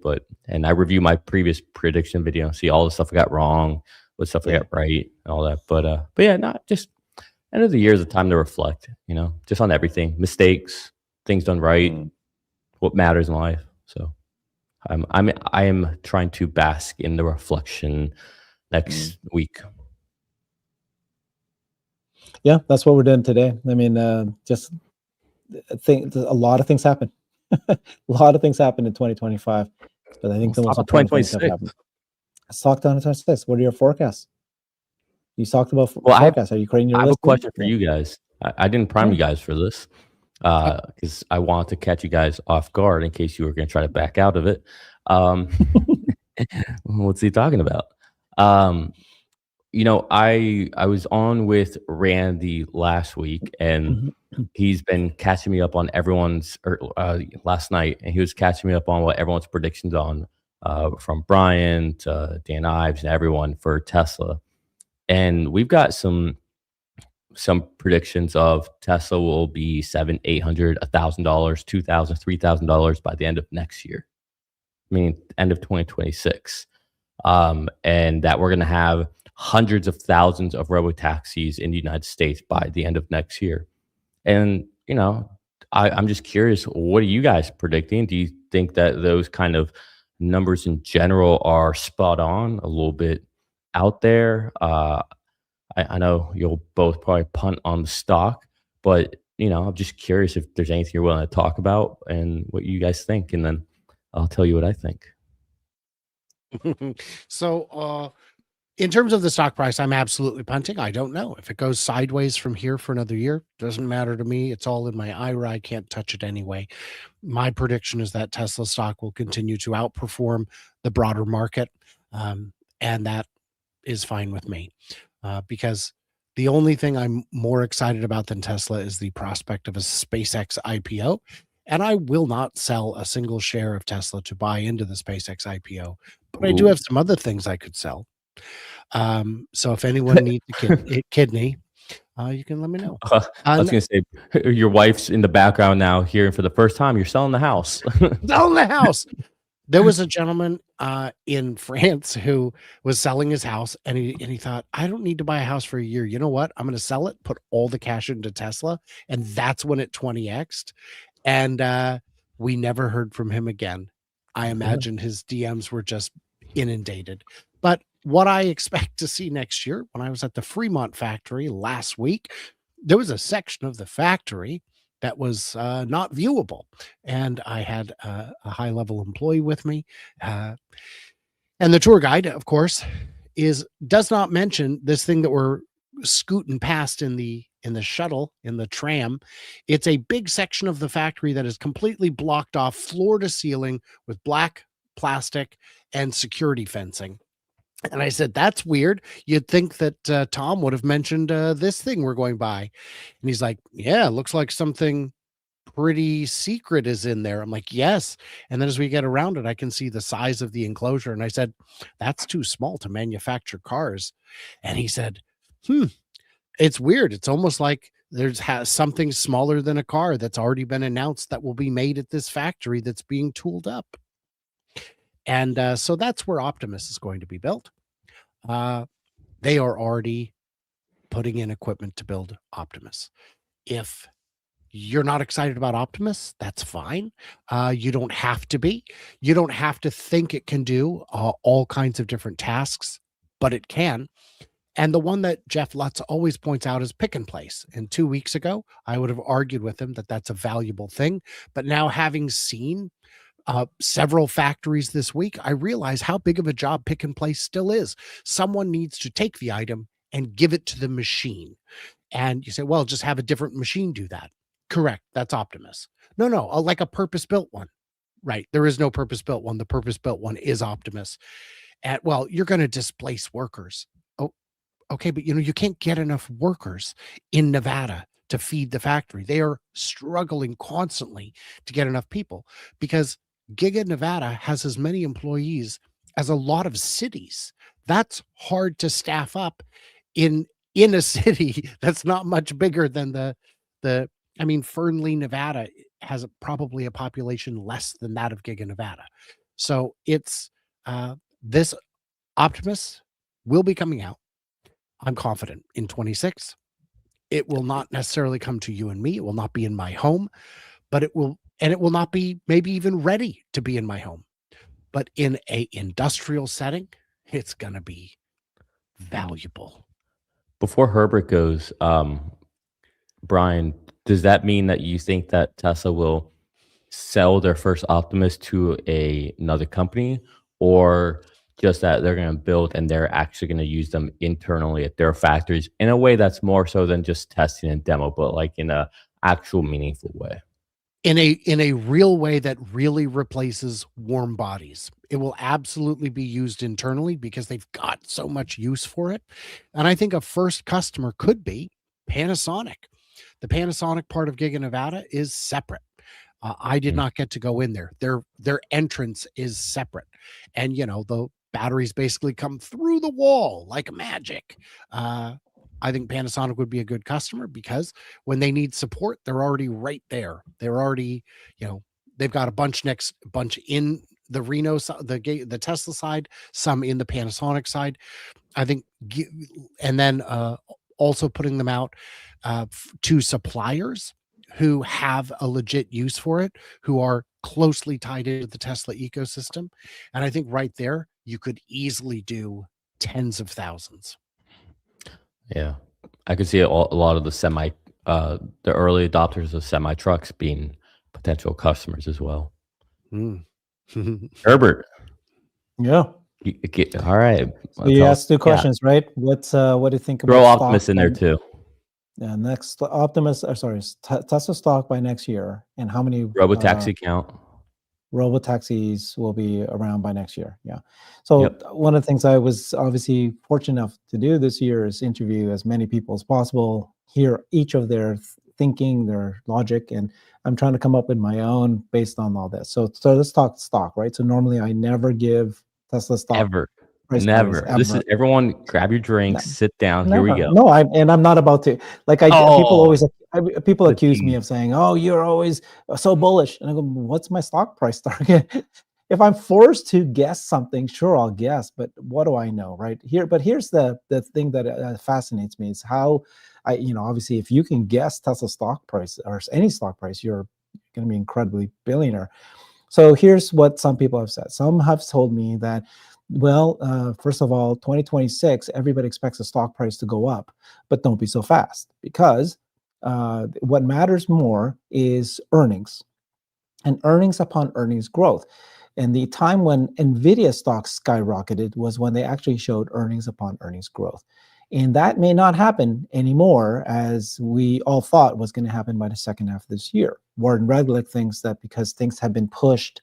and I review my previous prediction video and see all the stuff I got wrong, what stuff I Yeah. got right, and all that. But yeah, not just end of the year is a time to reflect, just on everything, mistakes, things done right, Mm. what matters in life. So I am trying to bask in the reflection next week. Yeah, that's what we're doing today. I mean, just think a lot of things happen. A lot of things happened in 2025, but I think Let's the talk most about important things have 2026. happened. Let's talk 2026. What are your forecasts? You talked about Well, forecasts. Are you creating your I have a list? question for you guys. I didn't prime Yeah. you guys for this because I want to catch you guys off guard in case you were going to try to back out of it. What's he talking about? I was on with Randy last week, and he's been catching me up on everyone's last night, and he was catching me up on what everyone's predictions on from Brian to Dan Ives and everyone for Tesla. And we've got some predictions of Tesla will be $700, $800, $1,000, $2,000, $3,000 by the end of next year, meaning end of 2026. And that we're going to have hundreds of thousands of robotaxis in the United States by the end of next year. And, I'm just curious, what are you guys predicting? Do you think that those kind of numbers in general are spot on, a little bit out there? I know you'll both probably punt on the stock, but I'm just curious if there's anything you're willing to talk about and what you guys think, and then I'll tell you what I think. So, in terms of the stock price, I'm absolutely punting. I don't know if it goes sideways from here for another year. Doesn't matter to me. It's all in my IRA. I can't touch it anyway. My prediction is that Tesla stock will continue to outperform the broader market, um, and that is fine with me, because the only thing I'm more excited about than Tesla is the prospect of a SpaceX IPO. And I will not sell a single share of Tesla to buy into the SpaceX IPO, but I do Ooh. have some other things I could sell. So if anyone needs a kidney, you can let me know. I was And gonna say, your wife's in the background now, hearing for the first time you're selling the house. sell the house. There was a gentleman in France who was selling his house, and he thought, I don't need to buy a house for a year. You know what? I'm going to sell it, put all the cash into Tesla, and that's when it 20x'd. And we never heard from him again. I Yeah. imagine his DMs were just inundated. But what I expect to see next year, when I was at the Fremont factory last week, there was a section of the factory that was not viewable. And I had a high level employee with me. Uh, and the tour guide, of course, does not mention this thing that we're scooting past in the shuttle, in the tram. It's a big section of the factory that is completely blocked off floor to ceiling with black plastic and security fencing. And I said, that's weird. You'd think that Tom would have mentioned this thing we're going by. And he's like, yeah, it looks like something pretty secret is in there. I'm like, yes. And then as we get around it, I can see the size of the enclosure. And I said, that's too small to manufacture cars. And he said, hmm, it's weird. It's almost like there's something smaller than a car that's already been announced that will be made at this factory that's being tooled up. And so that's where Optimus is going to be built. Uh, they are already putting in equipment to build Optimus. If you're not excited about Optimus, that's fine. You don't have to be. You don't have to think it can do all kinds of different tasks, but it can. And the one that Jeff Lutz always points out is pick and place. And 2 weeks ago, I would have argued with him that that's a valuable thing. But now, having seen several factories this week, I realize how big of a job pick and place still is. Someone needs to take the item and give it to the machine. And you say, well, just have a different machine do that. Correct. That's Optimus. No, no, like a purpose built one. Right. There is no purpose built one. The purpose built one is Optimus. And well, you're going to displace workers. Oh, okay. But you can't get enough workers in Nevada to feed the factory. They are struggling constantly to get enough people because Giga Nevada has as many employees as a lot of cities. That's hard to staff up in a city that's not much bigger than the I mean, Fernley, Nevada has probably a population less than that of Giga Nevada. So it's this Optimus will be coming out. I'm confident in 26. It will not necessarily come to you and me. It will not be in my home, but it will not be maybe even ready to be in my home. But in a industrial setting, it's going to be valuable. Before Herbert goes, Brian, does that mean that you think that Tesla will sell their first Optimus to another company, or just that they're going to build and they're actually going to use them internally at their factories in a way that's more so than just testing and demo, but like in a actual meaningful way? In a real way that really replaces warm bodies. It will absolutely be used internally because they've got so much use for it. And I think a first customer could be Panasonic. The Panasonic part of Giga Nevada is separate. I did Mm. not get to go in there. Their entrance is separate, and the batteries basically come through the wall like magic. Uh, I think Panasonic would be a good customer because when they need support, they're already right there. They're already, they've got a bunch in the Reno, the Tesla side, some in the Panasonic side. I think, and then also putting them out to suppliers who have a legit use for it, who are closely tied into the Tesla ecosystem. And I think right there, you could easily do tens of thousands. Yeah, I could see a lot of the early adopters of semi trucks being potential customers as well. Mm. Herbert, Yeah. all right. So you Tell us asked two what you got. questions, right? What do you think Throw about stock Optimus in by there too. next Optimus? Or sorry, Tesla stock by next year, and how many Robotaxi count. robo-taxis will be around by next year? Yeah. So Yep. one of the things I was obviously fortunate enough to do this year is interview as many people as possible, hear each of their thinking, their logic, and I'm trying to come up with my own based on all this. So let's talk stock, right? So normally I never give Tesla stock Ever. price targets Never. This is ever. everyone grab your drinks, sit down. Here we Never. go. No, I'm not about to. Like people Oh, always people the accuse me tease. of saying, "Oh, you're always so bullish," and I go, "What's my stock price target?" If I'm forced to guess something, sure, I'll guess, but what do I know, right? But here's the thing that fascinates me is how obviously, if you can guess Tesla stock price or any stock price, you're going to be incredibly billionaire. So here's what some people have said. Some have told me that, well, first of all, 2026, everybody expects the stock price to go up, but don't be so fast, because what matters more is earnings, and earnings upon earnings growth. And the time when NVIDIA stocks skyrocketed was when they actually showed earnings upon earnings growth. And that may not happen anymore as we all thought was going to happen by the second half of this year. Warren Redlick thinks that because things have been pushed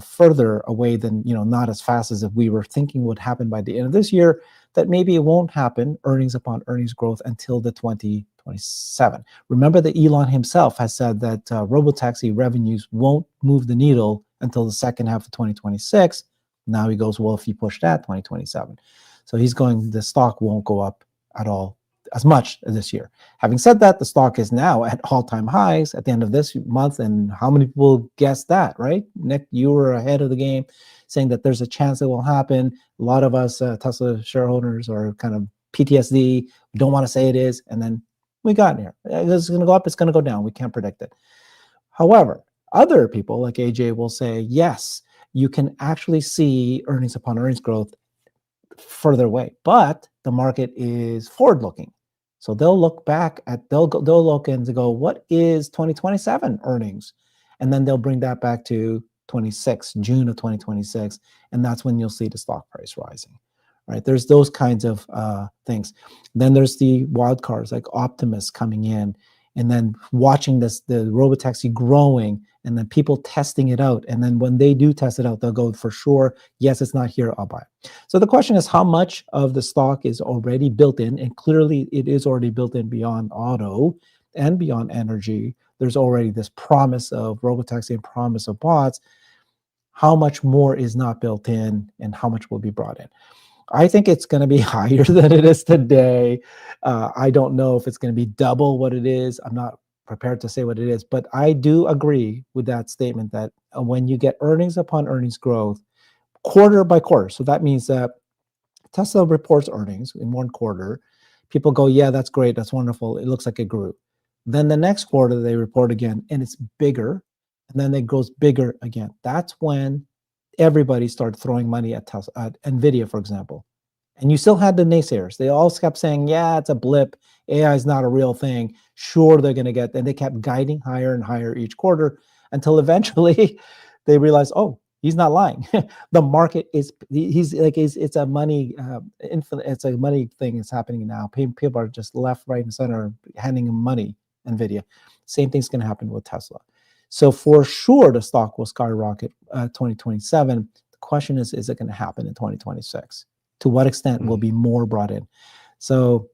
further away than, not as fast as if we were thinking would happen by the end of this year, that maybe it won't happen, earnings upon earnings growth, until the 2027. Remember that Elon himself has said that robotaxi revenues won't move the needle until the second half of 2026. Now he goes, well, if you push that, 2027. So he's going, the stock won't go up at all as much as this year. Having said that, the stock is now at all-time highs at the end of this month. And how many people guessed that, right? Nick, you were ahead of the game saying that there's a chance it will happen. A lot of us Tesla shareholders are kind of PTSD. We don't want to say it is. And then we got here. It's going to go up. It's going to go down. We can't predict it. However, other people like AJ will say, yes, you can actually see earnings upon earnings growth further away, but the market is forward looking. So they'll look back at, they'll look and go, what is 2027 earnings? And then they'll bring that back to June of 2026. And that's when you'll see the stock price rising, right? There's those kinds of things. Then there's the wild cards like Optimus coming in, and then watching the Robotaxi growing, and then people testing it out. And then when they do test it out, they'll go, for sure, yes, it's not here, I'll buy it. So the question is, how much of the stock is already built in? And clearly it is already built in beyond auto and beyond energy. There's already this promise of Robotaxi and promise of bots. How much more is not built in, and how much will be brought in? I think it's going to be higher than it is today. I don't know if it's going to be double what it is. I'm not prepared to say what it is, but I do agree with that statement that when you get earnings upon earnings growth quarter by quarter, so that means that Tesla reports earnings in one quarter, people go, yeah, that's great, that's wonderful, it looks like it grew. Then the next quarter they report again and it's bigger, and then it goes bigger again. That's when everybody started throwing money at Tesla, at NVIDIA, for example. And you still had the naysayers. They all kept saying, yeah, it's a blip. AI is not a real thing. Sure, they're going to get, and they kept guiding higher and higher each quarter until eventually they realized, oh, he's not lying. The market is, it's a money, it's a money thing that's happening now. People are just left, right, and center handing him money, NVIDIA. Same thing's going to happen with Tesla. So for sure, the stock will skyrocket 2027. The question is it going to happen in 2026? To what extent will be more brought in? So,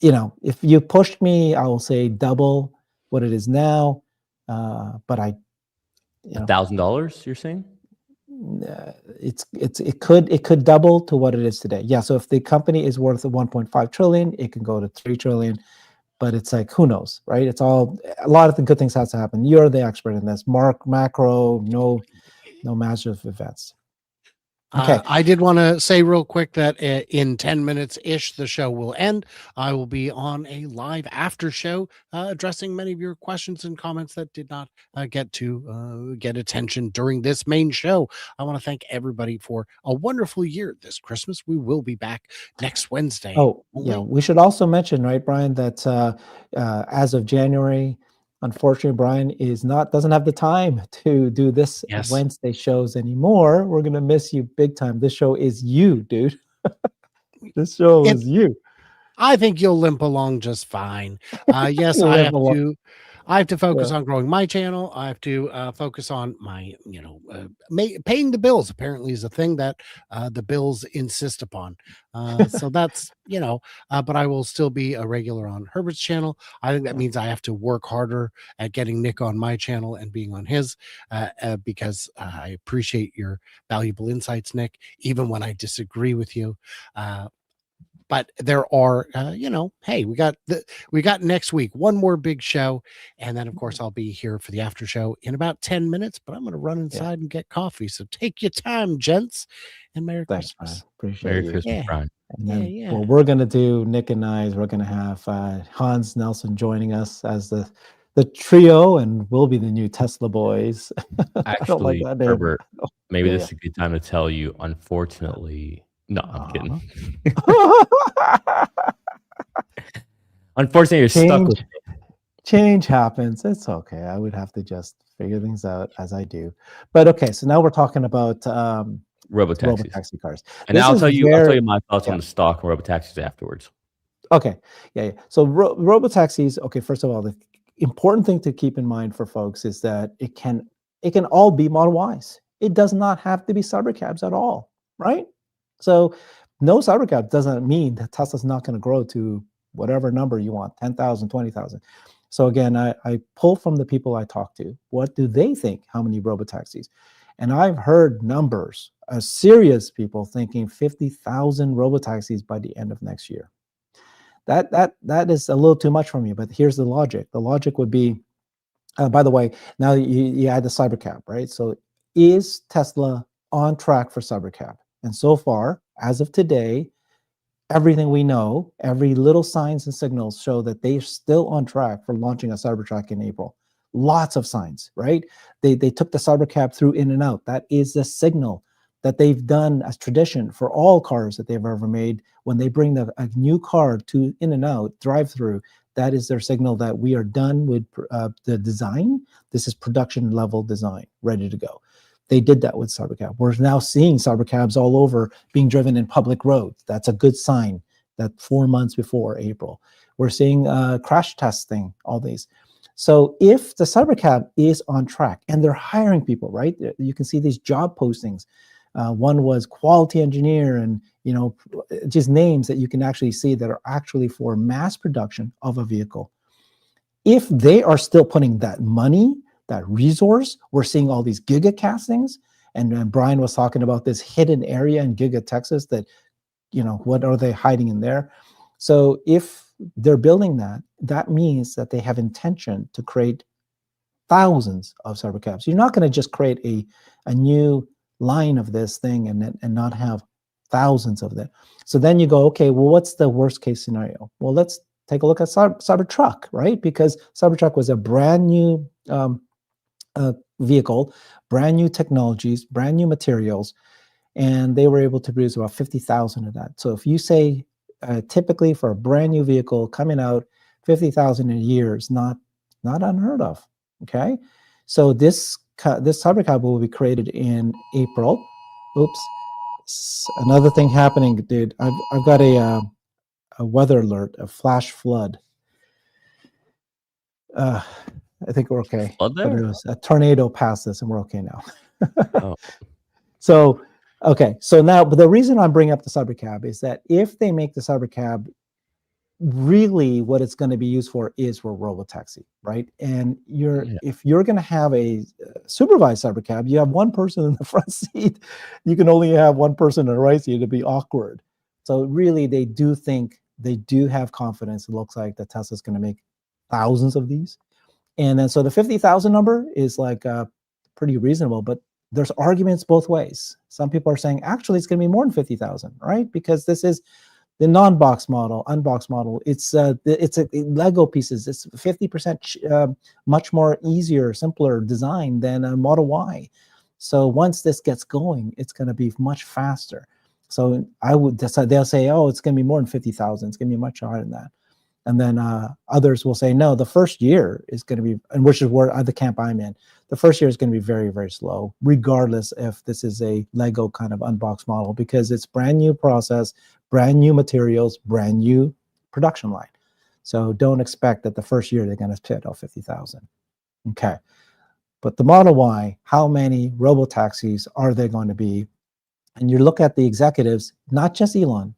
if you pushed me, I will say double what it is now. But $1,000, you're saying? It could double to what it is today. Yeah. So if the company is worth 1.5 trillion, it can go to 3 trillion. But it's like, who knows, right? It's all, a lot of the good things has to happen. You're the expert in this. Macro, no massive events. Okay. I did want to say real quick that in 10 minutes ish, the show will end. I will be on a live after show addressing many of your questions and comments that did not get attention during this main show. I want to thank everybody for a wonderful year this Christmas. We will be back next Wednesday. Oh, yeah. We should also mention, right, Brian, that as of January, unfortunately, Brian doesn't have the time to do this Yes. Wednesday shows anymore. We're gonna miss you big time. This show is you, dude. This show is you. I think you'll limp along just fine. Yes, You'll I limp have along. to. I have to focus Yeah. on growing my channel. I have to focus on my, paying the bills. Apparently, is a thing that the bills insist upon. So that's but I will still be a regular on Herbert's channel. I think that means I have to work harder at getting Nick on my channel and being on his, because I appreciate your valuable insights, Nick, even when I disagree with you. But there are, hey, we got next week one more big show, and then of course I'll be here for the after show in about 10 minutes. But I'm going to run inside and get coffee. So take your time, gents, and Merry Thanks, Christmas. Brian. Appreciate Merry you. Christmas, Brian. And then Yeah. what we're gonna do, Nick and I, is we're gonna have Hans Nelson joining us as the trio, and we'll be the new Tesla boys. I don't like Actually, that name. Herbert, maybe Yeah, this is a good time to tell you, unfortunately, no, I'm kidding. Unfortunately, you're stuck with Change happens. It's okay. I would have to just figure things out as I do. But okay, so now we're talking about robotaxis. robotaxi cars. And This I'll is tell you my thoughts yeah. on the stock and robotaxis afterwards. Okay. Yeah. So robotaxis, okay, first of all, the important thing to keep in mind for folks is that it can all be Model Ys. It does not have to be cybercabs at all, right? So no cybercab doesn't mean that Tesla's not going to grow to whatever number you want, 10,000, 20,000. So again, I pull from the people I talk to. What do they think? How many robotaxis? And I've heard numbers, serious people thinking 50,000 robotaxis by the end of next year. That is a little too much for me, but here's the logic. The logic would be, by the way, now you add the cybercab, right? So is Tesla on track for cybercab? And so far, as of today, everything we know, every little signs and signals show that they're still on track for launching a Cybertruck in April. Lots of signs, right? They took the Cybercab through in and out. That is the signal that they've done as tradition for all cars that they've ever made. When they bring a new car to in and out drive-through, that is their signal that we are done with the design. This is production level design, ready to go. They did that with Cybercab. We're now seeing Cybercabs all over being driven in public roads. That's a good sign that 4 months before April. We're seeing crash testing, all these. So if the Cybercab is on track and they're hiring people, right? You can see these job postings. One was quality engineer, and just names that you can actually see that are actually for mass production of a vehicle. If they are still putting that money, that resource, we're seeing all these giga castings, and Brian was talking about this hidden area in Giga Texas that, what are they hiding in there? So if they're building that, that means that they have intention to create thousands of Cybercabs. You're not going to just create a new line of this thing and not have thousands of them. So then you go, okay, well, what's the worst case scenario? Well, let's take a look at Cybertruck, right? Because Cybertruck was a brand new vehicle, brand new technologies, brand new materials, and they were able to produce about 50,000 of that. So if you say typically for a brand new vehicle coming out, 50,000 a year is not unheard of. Okay, so this Cybercab will be created in April. Oops, another thing happening, dude. I've got a weather alert, a flash flood. I think we're okay. Flood there? But it was a tornado passed us, and we're okay now. Oh. So, okay. So now, but the reason I'm bringing up the Cybercab is that if they make the Cybercab, really what it's going to be used for is for robotaxi, right? And if you're going to have a supervised Cybercab, you have one person in the front seat. You can only have one person in the right seat. It'd be awkward. So really, they do have confidence. It looks like that Tesla's going to make thousands of these. And then so the 50,000 number is like pretty reasonable, but there's arguments both ways. Some people are saying actually it's going to be more than 50,000, right? Because this is the non-box model, unboxed model. It's a Lego pieces. It's 50% much more easier, simpler design than a Model Y. So once this gets going, it's going to be much faster. So I would decide, they'll say, oh, it's going to be more than 50,000. It's going to be much higher than that. And then others will say, no, the first year is going to be, and which is where the camp I'm in, the first year is going to be very, very slow, regardless if this is a Lego kind of unboxed model, because it's brand new process, brand new materials, brand new production line. So don't expect that the first year they're going to hit 50,000. Okay. But the Model Y, how many robotaxis are there going to be? And you look at the executives, not just Elon,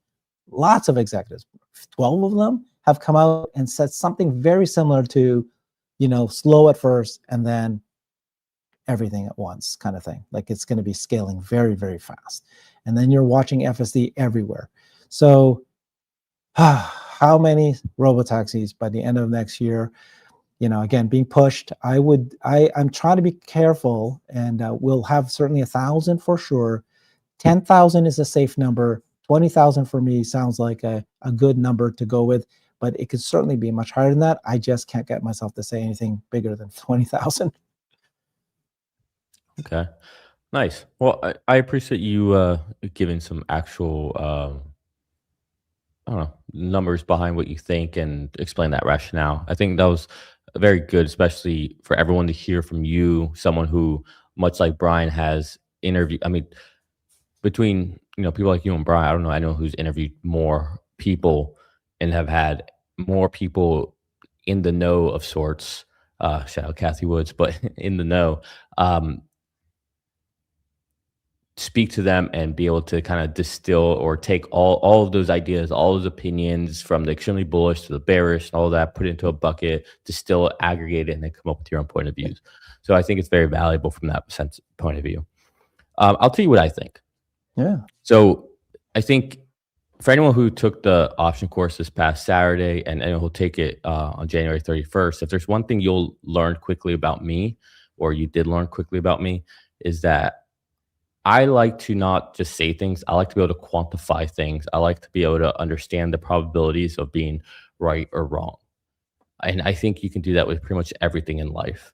lots of executives, 12 of them have come out and said something very similar to, slow at first and then everything at once kind of thing. Like it's going to be scaling very, very fast. And then you're watching FSD everywhere. So how many robotaxis by the end of next year? Again, being pushed, I'm trying to be careful, and we'll have certainly 1,000 for sure. 10,000 is a safe number. 20,000 for me sounds like a good number to go with, but it could certainly be much higher than that. I just can't get myself to say anything bigger than 20,000. Okay, nice. Well, I appreciate you giving some actual I don't know, numbers behind what you think and explain that rationale. I think that was very good, especially for everyone to hear from you, someone who, much like Brian, has interviewed. I mean, between people like you and Brian, I don't know anyone who's interviewed more people and have had more people in the know of sorts. Shout out Kathy Woods, but in the know. Speak to them and be able to kind of distill or take all of those ideas, all those opinions from the extremely bullish to the bearish, all that, put it into a bucket, distill it, aggregate it, and then come up with your own point of views. So I think it's very valuable from that point of view. I'll tell you what I think. Yeah. So I think for anyone who took the option course this past Saturday and anyone who'll take it on January 31st, if there's one thing you'll learn quickly about me, or you did learn quickly about me, is that I like to not just say things. I like to be able to quantify things. I like to be able to understand the probabilities of being right or wrong. And I think you can do that with pretty much everything in life.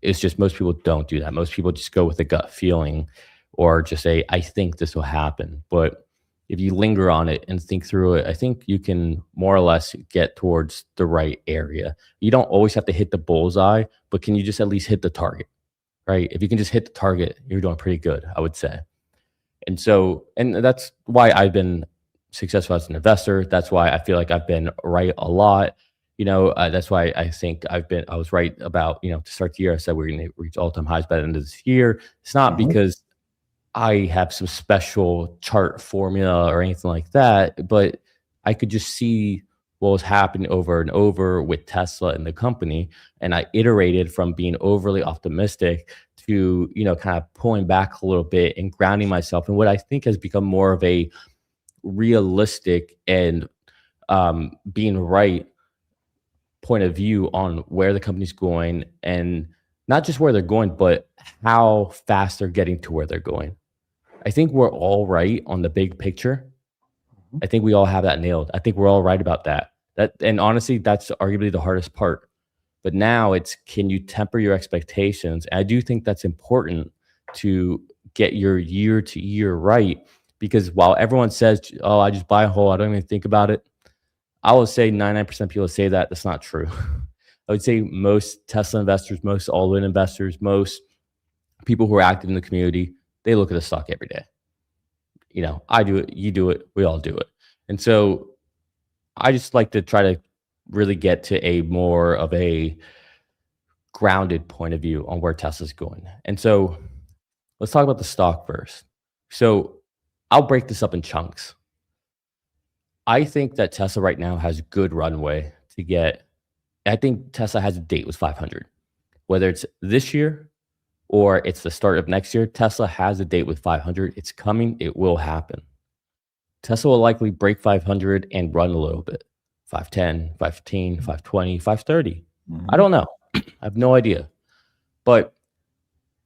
It's just most people don't do that. Most people just go with a gut feeling or just say, I think this will happen. But if you linger on it and think through it, I think you can more or less get towards the right area. You don't always have to hit the bullseye, but can you just at least hit the target? Right? If you can just hit the target, you're doing pretty good, I would say. And so, and that's why I've been successful as an investor. That's why I feel like I've been right a lot. That's why I think I was right about, to start the year, I said we're going to reach all-time highs by the end of this year. It's not because I have some special chart formula or anything like that, but I could just see what was happening over and over with Tesla and the company. And I iterated from being overly optimistic to, kind of pulling back a little bit and grounding myself in what I think has become more of a realistic and being right point of view on where the company's going, and not just where they're going, but how fast they're getting to where they're going. I think we're all right on the big picture. I think we all have that nailed. I think we're all right about that. And honestly, that's arguably the hardest part. But now it's, can you temper your expectations? And I do think that's important to get your year to year right, because while everyone says, oh, I just buy a whole, I don't even think about it, I will say 99% of people say that. That's not true. I would say most Tesla investors, most all-in investors, most people who are active in the community, they look at the stock every day. I do it, you do it, we all do it. And so I just like to try to really get to a more of a grounded point of view on where Tesla's going. And so let's talk about the stock first. So I'll break this up in chunks. I think that Tesla right now has good runway to get. I think Tesla has a date with 500, whether it's this year or it's the start of next year. Tesla has a date with 500. It's coming. It will happen. Tesla will likely break 500 and run a little bit. 510, 515, 520, 530. I don't know. I have no idea. But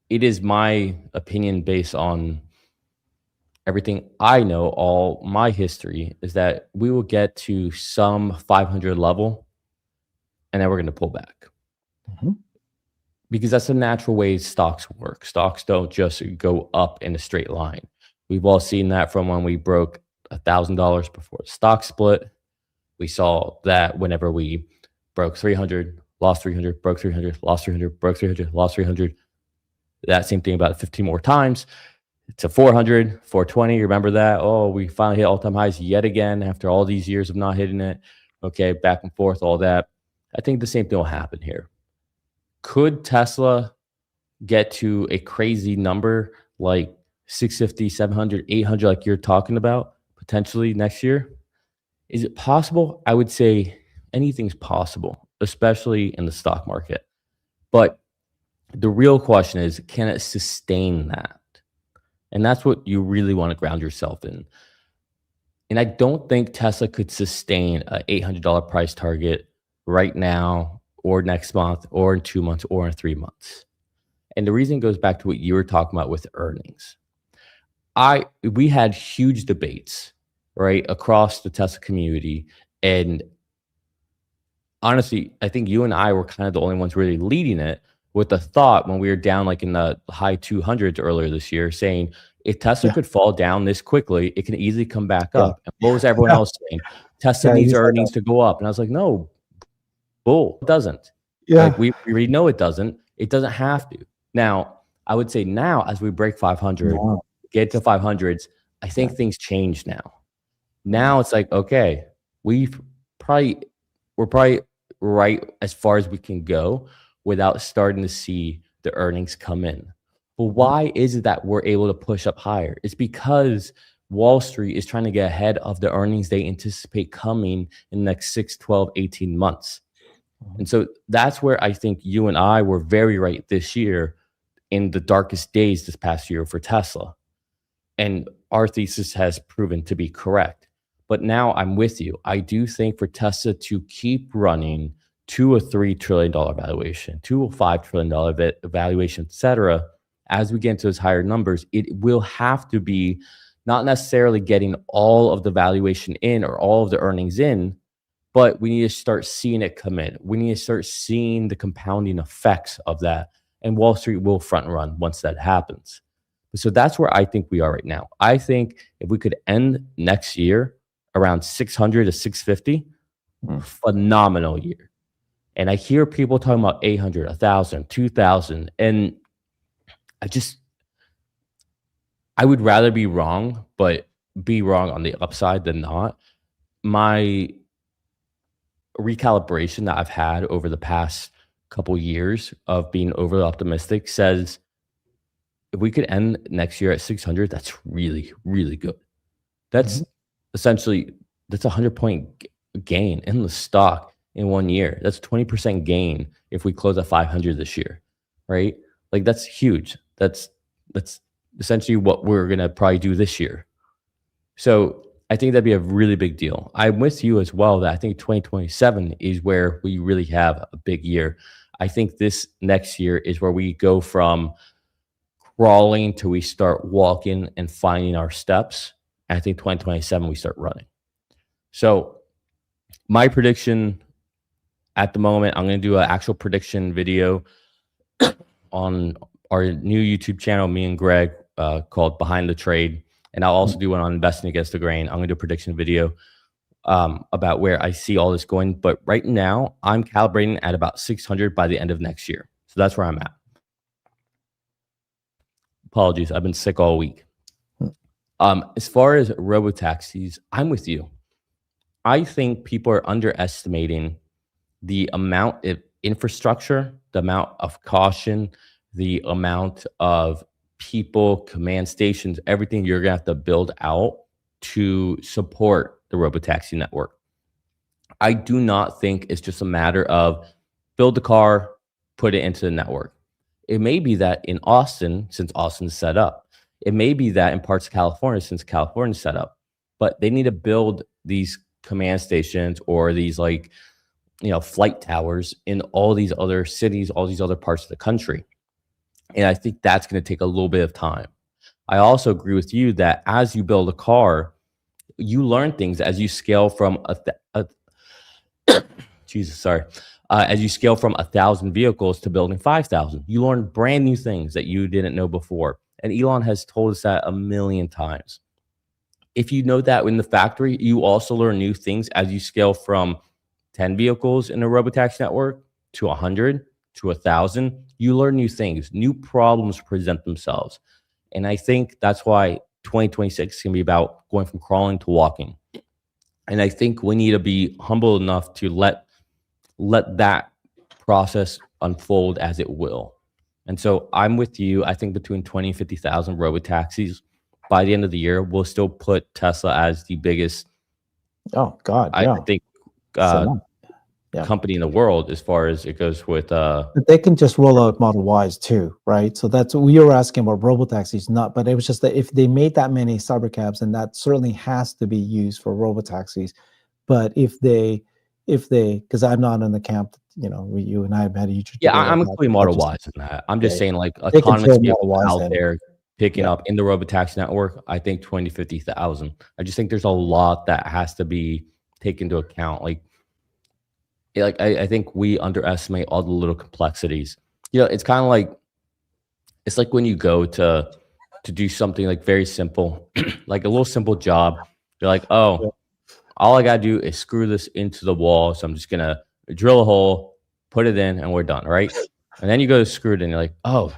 it is my opinion based on everything I know, all my history, is that we will get to some 500 level and then we're going to pull back Mhm. because that's the natural way stocks work. Stocks don't just go up in a straight line. We've all seen that from when we broke $1,000 before the stock split. We saw that whenever we broke 300, lost 300, broke 300, lost 300, broke 300, lost 300. That same thing about 15 more times to 400, 420. Remember that? Oh, we finally hit all-time highs yet again after all these years of not hitting it. Okay, back and forth, all that. I think the same thing will happen here. Could Tesla get to a crazy number like 650, 700, 800 like you're talking about potentially next year? Is it possible? I would say anything's possible, especially in the stock market. But the real question is, can it sustain that? And that's what you really want to ground yourself in. And I don't think Tesla could sustain a $800 price target right now or next month or in 2 months or in 3 months. And the reason goes back to what you were talking about with earnings. We had huge debates, right, across the Tesla community. And honestly, I think you and I were kind of the only ones really leading it with the thought when we were down like in the high 200s earlier this year, saying if Tesla Yeah. could fall down this quickly, it can easily come back Yeah. up. And what was everyone else saying? Tesla Yeah, needs you said earnings to go up. And I was like, no, bull, it doesn't. Yeah. Like we already know it doesn't. It doesn't have to. Now, I would say now as we break 500, No. get to 500s, I think things change now. Now it's like, okay, we're probably right as far as we can go without starting to see the earnings come in. But why is it that we're able to push up higher? It's because Wall Street is trying to get ahead of the earnings they anticipate coming in the next 6, 12, 18 months. And so that's where I think you and I were very right this year in the darkest days this past year for Tesla. And our thesis has proven to be correct. But now I'm with you. I do think for Tesla to keep running to a $3 trillion valuation, to a $5 trillion valuation, et cetera, as we get into those higher numbers, it will have to be not necessarily getting all of the valuation in or all of the earnings in, but we need to start seeing it come in. We need to start seeing the compounding effects of that. And Wall Street will front run once that happens. So that's where I think we are right now. I think if we could end next year around 600 to 650, phenomenal year. And I hear people talking about 800, 1,000, 2,000. And I would rather be wrong, but be wrong on the upside than not. My recalibration that I've had over the past couple years of being overly optimistic says if we could end next year at 600, that's really, really good. That's essentially, that's a 100-point gain in the stock in 1 year. That's 20% gain if we close at 500 this year, right? Like that's huge. That's essentially what we're going to probably do this year. So I think that'd be a really big deal. I'm with you as well that I think 2027 is where we really have a big year. I think this next year is where we go from crawling till we start walking and finding our steps. And I think 2027 we start running. So my prediction at the moment, I'm going to do an actual prediction video on our new YouTube channel, me and Greg, called Behind the Trade. And I'll also do one on investing against the grain. I'm going to do a prediction video about where I see all this going. But right now, I'm calibrating at about 600 by the end of next year. So that's where I'm at. Apologies, I've been sick all week. As far as robotaxis, I'm with you. I think people are underestimating the amount of infrastructure, the amount of caution, the amount of people, command stations, everything you're going to have to build out to support the robotaxi network. I do not think it's just a matter of build the car, put it into the network. It may be that in Austin, since Austin's set up. It may be that in parts of California, since California's set up. But they need to build these command stations or these flight towers in all these other cities, all these other parts of the country. And I think that's going to take a little bit of time. I also agree with you that as you build a car, you learn things as you scale from Jesus, sorry. As you scale from 1,000 vehicles to building 5,000, you learn brand new things that you didn't know before. And Elon has told us that a million times. If you know that in the factory, you also learn new things as you scale from 10 vehicles in a Robotaxi network to 100 to 1,000. You learn new things, new problems present themselves. And I think that's why 2026 can be about going from crawling to walking. And I think we need to be humble enough to let that process unfold as it will. And so I'm with you. I think between 20 and 50,000 robotaxis by the end of the year, we'll still put Tesla as the biggest, Oh God, I yeah. think, So, yeah. company in the world as far as it goes with. But they can just roll out Model Ys too, right? So that's what we were asking about robotaxis, not. But it was just that if they made that many cybercabs, and that certainly has to be used for robotaxis. But if they, because I'm not in the camp, you know, you and I have had a huge Yeah, debate I'm about including that. Model Ys in that. I'm just Yeah, saying, like, they can autonomous throw vehicles Model Ys out in. there picking Yeah. up in the robotaxi network. I think 20 to 50,000. I just think there's a lot that has to be taken into account. Like I think we underestimate all the little complexities. You know, it's kind of like, it's like when you go to do something like very simple, like a little simple job. You're like, Yeah. oh, all I gotta do is screw this into the wall. So I'm just gonna drill a hole, put it in, and we're done, right? And then you go to screw it in. You're like, oh,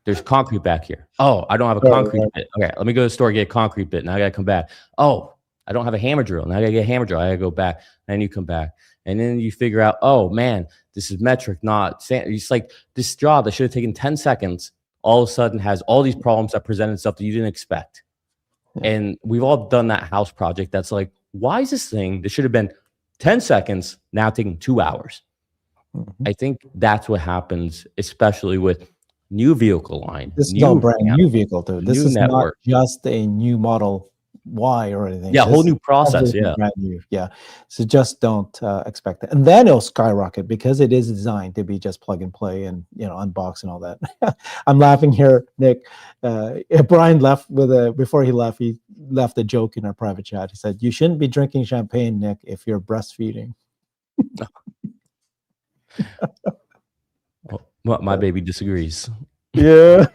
there's concrete back here. Oh, I don't have a concrete Right. bit. Okay, let me go to the store, get a concrete bit. Now I gotta come back. Oh, I don't have a hammer drill. Now I gotta get a hammer drill. I gotta go back. And you come back. And then you figure out, oh man, this is metric, not sand. It's like this job that should have taken 10 seconds all of a sudden has all these problems that present itself that you didn't expect. Yeah. And we've all done that house project that's like, why is this thing that should have been 10 seconds now taking 2 hours? Mhm. I think that's what happens, especially with new vehicle line, This is all new brand ramp, new vehicle, dude. This new is not network. just a new Model Y or anything. Yeah, whole This is new process. everything Yeah. brand new. Yeah. So just don't expect it. And then it'll skyrocket because it is designed to be just plug and play and, you know, unbox and all that. I'm laughing here, Nick. Brian left before he left a joke in our private chat. He said, "You shouldn't be drinking champagne, Nick, if you're breastfeeding." Well, my baby disagrees. Yeah.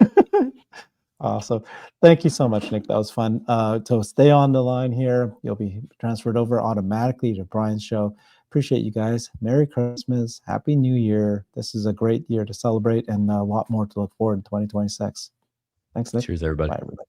Awesome. Thank you so much, Nick. That was fun. So stay on the line here. You'll be transferred over automatically to Brian's show. Appreciate you guys. Merry Christmas. Happy New Year. This is a great year to celebrate and a lot more to look forward in 2026. Thanks, Nick. Cheers, everybody. Bye, everybody.